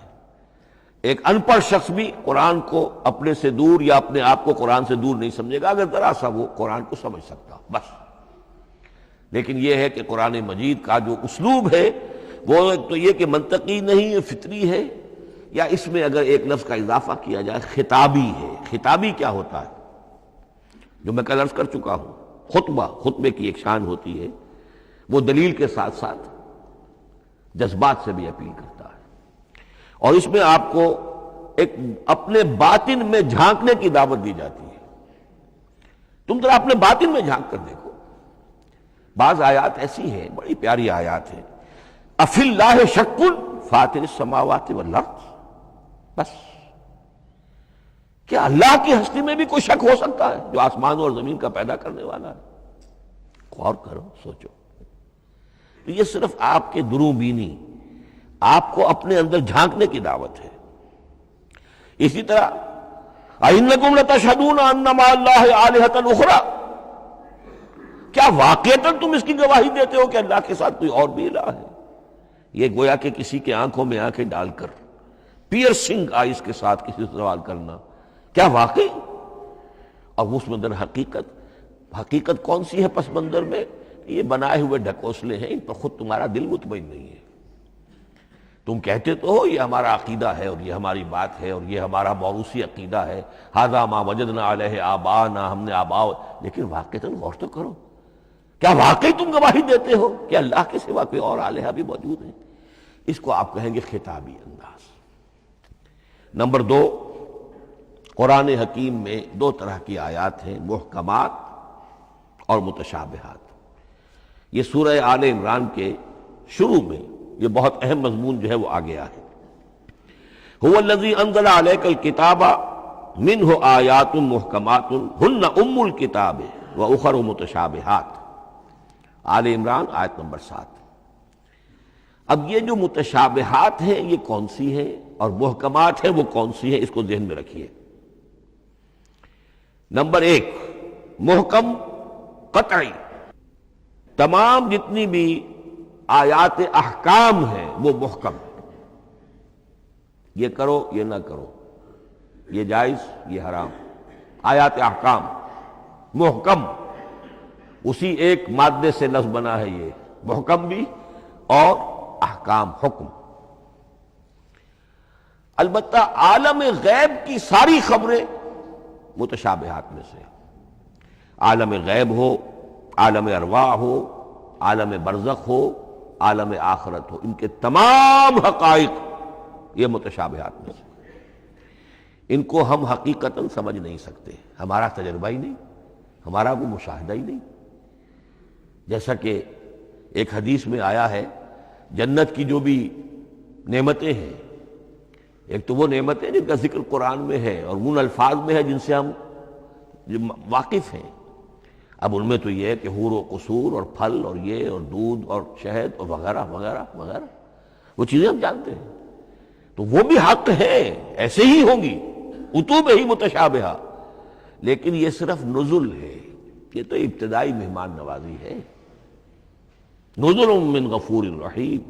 ایک ان پڑھ شخص بھی قرآن کو اپنے سے دور یا اپنے آپ کو قرآن سے دور نہیں سمجھے گا اگر ذرا سا وہ قرآن کو سمجھ سکتا بس۔ لیکن یہ ہے کہ قرآن مجید کا جو اسلوب ہے وہ ایک تو یہ کہ منطقی نہیں ہے، فطری ہے، یا اس میں اگر ایک لفظ کا اضافہ کیا جائے خطابی ہے۔ خطابی کیا ہوتا ہے؟ جو میں کل عرض کر چکا ہوں، خطبے کی ایک شان ہوتی ہے، وہ دلیل کے ساتھ ساتھ جذبات سے بھی اپیل کرتا ہے، اور اس میں آپ کو ایک اپنے باطن میں جھانکنے کی دعوت دی جاتی ہے۔ تم ذرا اپنے باطن میں جھانک کر دیکھو۔ بعض آیات ایسی ہیں، بڑی پیاری آیات ہیں، افی اللہ شک فاطر السماوات والارض، بس کیا اللہ کی ہستی میں بھی کوئی شک ہو سکتا ہے جو آسمانوں اور زمین کا پیدا کرنے والا ہے؟ غور کرو، سوچو۔ تو یہ صرف آپ کے دروں بینی، آپ کو اپنے اندر جھانکنے کی دعوت ہے۔ اسی طرح اَإِنَّكُمْ لَتَشْهَدُونَ أَنَّ مَعَ اللَّهِ آلِهَةً أُخْرَىٰ، کیا واقعتاً تم اس کی گواہی دیتے ہو کہ اللہ کے ساتھ کوئی اور بھی الہ ہے؟ یہ گویا کہ کسی کے آنکھوں میں آنکھیں ڈال کر پیئرسنگ آئیز کے ساتھ کسی سے سوال کرنا، کیا واقعی؟ اور اس میں در حقیقت کون سی ہے پس منظر میں؟ یہ بنائے ہوئے ڈھکوسلے ہیں، ان پر خود تمہارا دل مطمئن نہیں ہے۔ تم کہتے تو ہو یہ ہمارا عقیدہ ہے اور یہ ہماری بات ہے اور یہ ہمارا موروثی عقیدہ ہے، ھذا ما وجدنا علیہ آباءنا، ہم نے آباء، لیکن واقعتاً غور تو کرو، کیا واقعی تم گواہی دیتے ہو کہ اللہ کے سوا کوئی اور الہ بھی موجود ہے؟ اس کو آپ کہیں گے خطابی انداز۔ نمبر 2، قرآن حکیم میں 2 طرح کی آیات ہیں، محکمات اور متشابہات۔ یہ سورہ آل عمران کے شروع میں یہ بہت اہم مضمون جو ہے وہ آ گیا ہے۔ هو الذی انزل علیک الکتاب منہ آیات محکمات ہن ام الکتاب واخر متشابہات، آل عمران آیت نمبر 7۔ اب یہ جو متشابہات ہیں یہ کون سی ہیں اور محکمات ہیں وہ کون سی ہیں، اس کو ذہن میں رکھیے۔ نمبر 1، محکم قطعی، تمام جتنی بھی آیات احکام ہیں وہ محکم ہیں، یہ کرو یہ نہ کرو، یہ جائز یہ حرام، آیات احکام محکم، اسی ایک مادے سے لفظ بنا ہے یہ، محکم بھی اور احکام حکم۔ البتہ عالم غیب کی ساری خبریں متشابہات میں سے، عالم غیب ہو، عالم ارواح ہو، عالم برزخ ہو، عالم آخرت ہو، ان کے تمام حقائق یہ متشابہات میں سے، ان کو ہم حقیقتاً سمجھ نہیں سکتے، ہمارا تجربہ ہی نہیں، ہمارا کوئی مشاہدہ ہی نہیں۔ جیسا کہ ایک حدیث میں آیا ہے، جنت کی جو بھی نعمتیں ہیں، ایک تو وہ نعمتیں جن کا ذکر قرآن میں ہے اور ان الفاظ میں ہے جن سے ہم واقف ہیں۔ اب ان میں تو یہ ہے کہ حور و قصور اور پھل اور یہ اور دودھ اور شہد اور وغیرہ وغیرہ وغیرہ، وہ چیزیں ہم جانتے ہیں، تو وہ بھی حق ہے، ایسے ہی ہوں گی، اتوب ہی متشابہہ، لیکن یہ صرف نزل ہے، یہ تو ابتدائی مہمان نوازی ہے۔ نزل من غفور رحیم،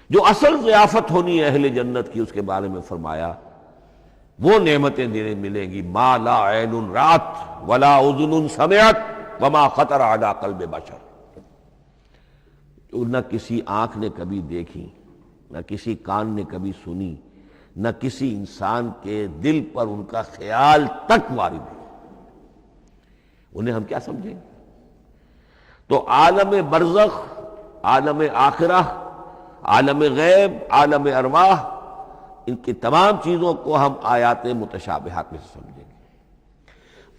جو اصل ضیافت ہونی ہے اہل جنت کی، اس کے بارے میں فرمایا وہ نعمتیں دینے ملیں گی، ما لا عین رات ولا اذن سمعت وما خطر علی قلب بشر، جو نہ کسی آنکھ نے کبھی دیکھی، نہ کسی کان نے کبھی سنی، نہ کسی انسان کے دل پر ان کا خیال تک وارد ہو، انہیں ہم کیا سمجھیں؟ تو عالم برزخ، عالم آخرہ، عالم غیب، عالم ارواح، ان کی تمام چیزوں کو ہم آیات متشابہات میں سے سمجھیں گے۔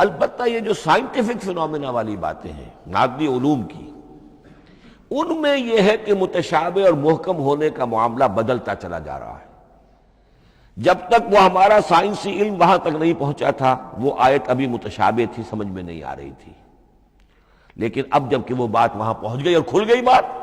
البتہ یہ جو سائنٹیفک فنومینا والی باتیں ہیں مادی علوم کی، ان میں یہ ہے کہ متشابہ اور محکم ہونے کا معاملہ بدلتا چلا جا رہا ہے۔ جب تک وہ ہمارا سائنسی علم وہاں تک نہیں پہنچا تھا، وہ آیت ابھی متشابہ تھی، سمجھ میں نہیں آ رہی تھی، لیکن اب جب کہ وہ بات وہاں پہنچ گئی اور کھل گئی بات،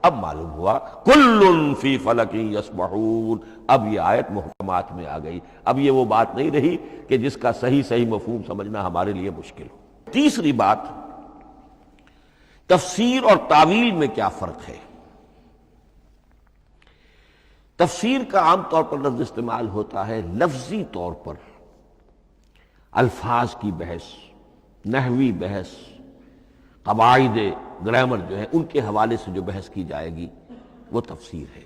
اب معلوم ہوا کل فی فلک یسبحون، اب یہ آیت محکمات میں آ گئی، اب یہ وہ بات نہیں رہی کہ جس کا صحیح مفہوم سمجھنا ہمارے لیے مشکل ہو۔ تیسری بات، تفسیر اور تعویل میں کیا فرق ہے؟ تفسیر کا عام طور پر لفظ استعمال ہوتا ہے لفظی طور پر، الفاظ کی بحث، نحوی بحث، قواعد گرامر جو ہے ان کے حوالے سے جو بحث کی جائے گی وہ تفسیر ہے،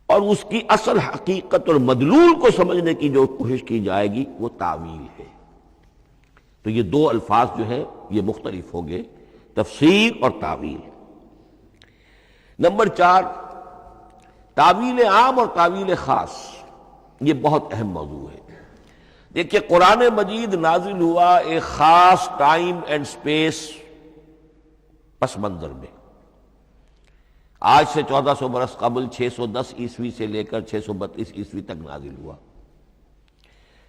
اور اس کی اصل حقیقت اور مدلول کو سمجھنے کی جو کوشش کی جائے گی وہ تعویل ہے۔ تو یہ دو الفاظ جو ہیں یہ مختلف ہو گئے، تفسیر اور تعویل۔ نمبر 4، تعویل عام اور تعویل خاص، یہ بہت اہم موضوع ہے۔ دیکھیے قرآن مجید نازل ہوا ایک خاص ٹائم اینڈ سپیس پس منظر میں، آج سے 1400 برس قبل 610 عیسوی سے لے کر 632 عیسوی تک نازل ہوا،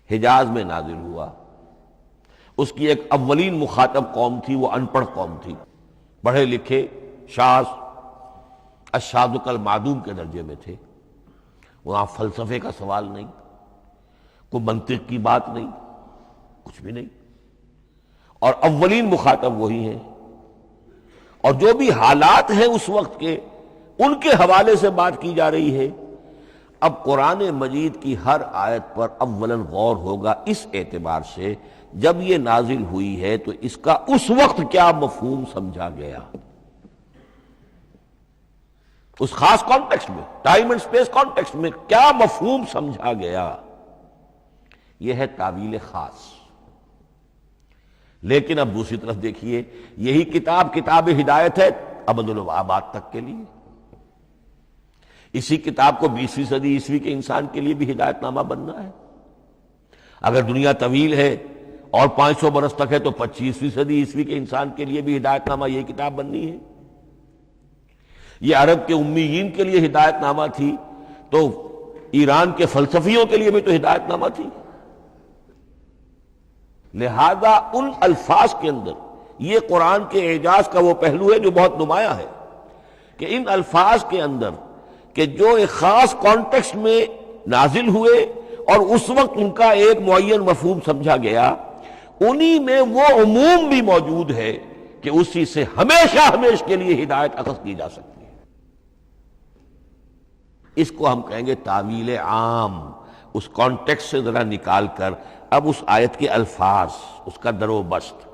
حجاز میں نازل ہوا۔ اس کی ایک اولین مخاطب قوم تھی، وہ ان پڑھ قوم تھی، پڑھے لکھے شاذ الشاذ کالمعدوم کے درجے میں تھے، وہاں فلسفے کا سوال نہیں، کوئی منطق کی بات نہیں، کچھ بھی نہیں، اور اولین مخاطب وہی ہیں، اور جو بھی حالات ہیں اس وقت کے ان کے حوالے سے بات کی جا رہی ہے۔ اب قرآن مجید کی ہر آیت پر اولاً غور ہوگا اس اعتبار سے، جب یہ نازل ہوئی ہے تو اس کا اس وقت کیا مفہوم سمجھا گیا، اس خاص کانٹیکسٹ میں، ٹائم اینڈ سپیس کانٹیکسٹ میں کیا مفہوم سمجھا گیا، یہ ہے تعویل خاص۔ لیکن اب دوسری طرف دیکھیے، یہی کتاب ہدایت ہے ابد الآباد تک کے لیے، اسی کتاب کو 20ویں صدی عیسوی کے انسان کے لیے بھی ہدایت نامہ بننا ہے۔ اگر دنیا طویل ہے اور 500 برس تک ہے تو 25ویں صدی عیسوی کے انسان کے لیے بھی ہدایت نامہ یہ کتاب بننی ہے۔ یہ عرب کے امیین کے لیے ہدایت نامہ تھی تو ایران کے فلسفیوں کے لیے بھی تو ہدایت نامہ تھی۔ لہذا ان الفاظ کے اندر یہ قرآن کے اعجاز کا وہ پہلو ہے جو بہت نمایاں ہے کہ ان الفاظ کے اندر کہ جو ایک خاص کانٹیکسٹ میں نازل ہوئے اور اس وقت ان کا ایک معین مفہوم سمجھا گیا، انہی میں وہ عموم بھی موجود ہے کہ اسی سے ہمیشہ کے لیے ہدایت اخذ کی جا سکتی ہے۔ اس کو ہم کہیں گے تعویل عام، اس کانٹیکس سے ذرا نکال کر اب اس آیت کے الفاظ، اس کا در و بست،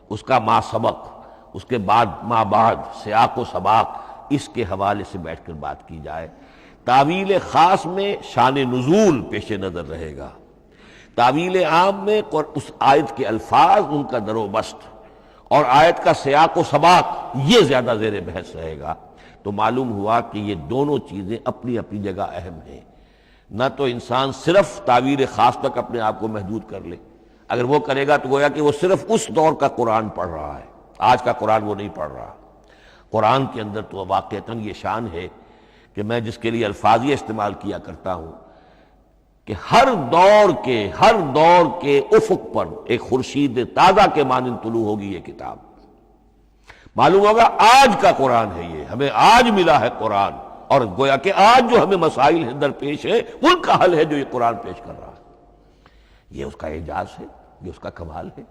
اس کا ما سبق، اس کے بعد ما بعد، سیاق و سباق، اس کے حوالے سے بیٹھ کر بات کی جائے۔ تعویل خاص میں شان نزول پیش نظر رہے گا، تعویل عام میں اس آیت کے الفاظ، ان کا در و بست اور آیت کا سیاق و سباق، یہ زیادہ زیر بحث رہے گا۔ تو معلوم ہوا کہ یہ دونوں چیزیں اپنی اپنی جگہ اہم ہیں۔ نہ تو انسان صرف تعویل خاص تک اپنے آپ کو محدود کر لے، اگر وہ کرے گا تو گویا کہ وہ صرف اس دور کا قرآن پڑھ رہا ہے، آج کا قرآن وہ نہیں پڑھ رہا۔ قرآن کے اندر تو واقعتاً یہ شان ہے کہ میں جس کے لیے الفاظ یہ استعمال کیا کرتا ہوں کہ ہر دور کے افق پر ایک خورشید تازہ کے مانند طلوع ہوگی یہ کتاب۔ معلوم ہوگا آج کا قرآن ہے، یہ ہمیں آج ملا ہے قرآن، اور گویا کہ آج جو ہمیں مسائل درپیش ہے ان کا حل ہے جو یہ قرآن پیش کر رہا ہے۔ یہ اس کا اعجاز ہے، یہ اس کا کمال ہے۔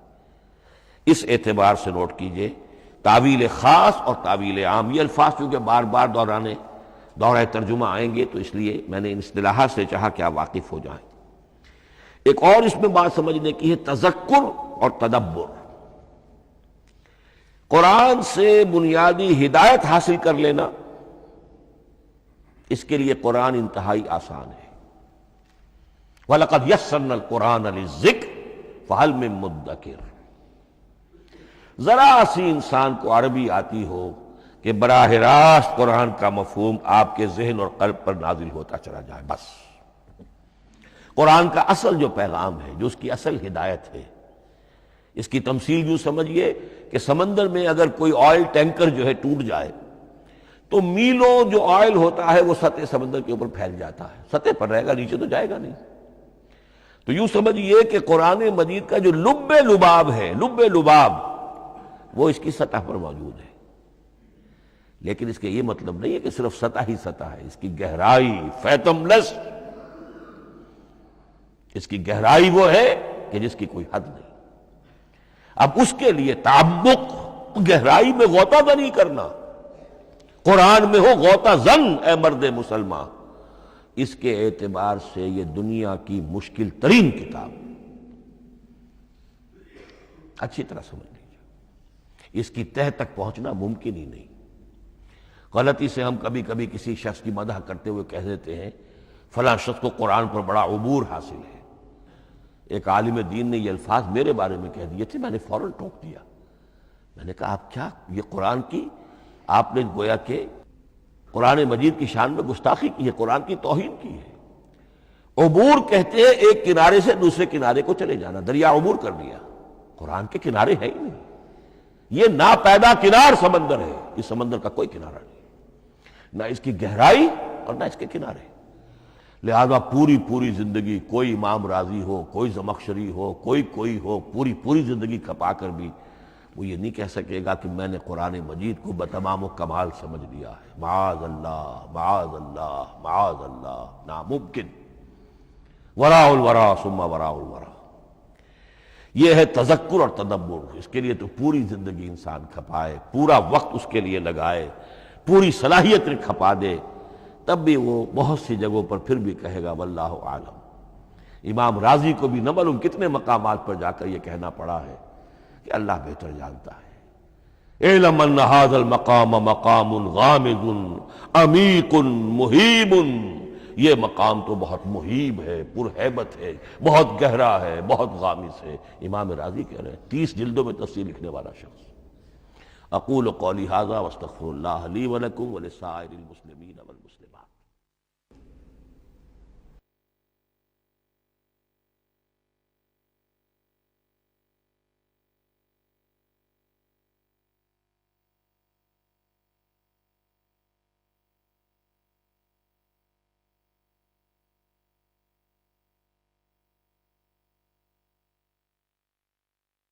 اس اعتبار سے نوٹ کیجئے تعویل خاص اور تعویل عام، یہ الفاظ چونکہ بار بار دورہ ترجمہ آئیں گے تو اس لیے میں نے ان اصطلاحات سے چاہا کہ آپ واقف ہو جائیں۔ ایک اور اس میں بات سمجھنے کی ہے تذکر اور تدبر۔ قرآن سے بنیادی ہدایت حاصل کر لینا، اس کے لیے قرآن انتہائی آسان ہے۔ وَلَقَدْ يَسَّرْنَا الْقُرْآنَ لِلذِّكْرِ فَهَلْ مِن مُدَّكِرٍ۔ ذرا سی انسان کو عربی آتی ہو کہ براہ راست قرآن کا مفہوم آپ کے ذہن اور قلب پر نازل ہوتا چلا جائے، بس قرآن کا اصل جو پیغام ہے، جو اس کی اصل ہدایت ہے، اس کی تمثیل یوں سمجھیے کہ سمندر میں اگر کوئی آئل ٹینکر جو ہے ٹوٹ جائے تو میلوں جو آئل ہوتا ہے وہ سطح سمندر کے اوپر پھیل جاتا ہے، سطح پر رہے گا، نیچے تو جائے گا نہیں۔ تو یوں سمجھیے کہ قرآن مجید کا جو لب لباب ہے، لب لباب، وہ اس کی سطح پر موجود ہے، لیکن اس کے یہ مطلب نہیں ہے کہ صرف سطح ہی سطح ہے، اس کی گہرائی فیتم لس، اس کی گہرائی وہ ہے کہ جس کی کوئی حد نہیں۔ اب اس کے لیے تعمق، گہرائی میں غوطہ زنی کرنا، قرآن میں ہو غوطہ زن اے مرد مسلمان، اس کے اعتبار سے یہ دنیا کی مشکل ترین کتاب، اچھی طرح سمجھ لیجیے، اس کی تہ تک پہنچنا ممکن ہی نہیں۔ غلطی سے ہم کبھی کبھی کسی شخص کی مدح کرتے ہوئے کہہ دیتے ہیں فلاں شخص کو قرآن پر بڑا عبور حاصل ہے۔ ایک عالم دین نے یہ الفاظ میرے بارے میں کہہ دیے تھے، میں نے فوراً ٹوک دیا۔ میں نے کہا آپ کیا، یہ قرآن کی آپ نے گویا کہ قرآن مجید کی شان میں گستاخی کی ہے، قرآن کی توہین کی ہے۔ عبور کہتے ہیں ایک کنارے سے دوسرے کنارے کو چلے جانا، دریا عبور کر دیا، قرآن کے کنارے ہے ہی نہیں، یہ ناپیدا کنار سمندر ہے، اس سمندر کا کوئی کنارہ نہیں، نہ اس کی گہرائی اور نہ اس کے کنارے۔ لہذا پوری زندگی کوئی امام راضی ہو، کوئی زمخشری ہو، کوئی ہو، پوری زندگی کھپا کر بھی وہ یہ نہیں کہہ سکے گا کہ میں نے قرآن مجید کو بتمام و کمال سمجھ لیا ہے۔ معاذ اللہ، معاذ اللہ، معاذ اللہ، ناممکن۔ وراء الورا ثم وراء الورا، یہ ہے تذکر اور تدبر۔ اس کے لیے تو پوری زندگی انسان کھپائے، پورا وقت اس کے لیے لگائے، پوری صلاحیتیں کھپا دے، تب بھی وہ بہت سی جگہوں پر پھر بھی کہے گا واللہ عالم۔ امام رازی کو بھی نہ معلوم کتنے مقامات پر جا کر یہ کہنا پڑا ہے کہ اللہ بہتر جانتا ہے۔ اعلم ان ھذا المقام مقام غامض عمیق محیب، یہ مقام تو بہت محیب ہے، پرہیبت ہے، بہت گہرا ہے، بہت غامض ہے۔ امام رازی کہہ رہے ہیں، 30 جلدوں میں تفسیر لکھنے والا شخص۔ اقول قولی ھذا واستغفر اللہ لی ولکم ولسائر المسلمین والمسلمات۔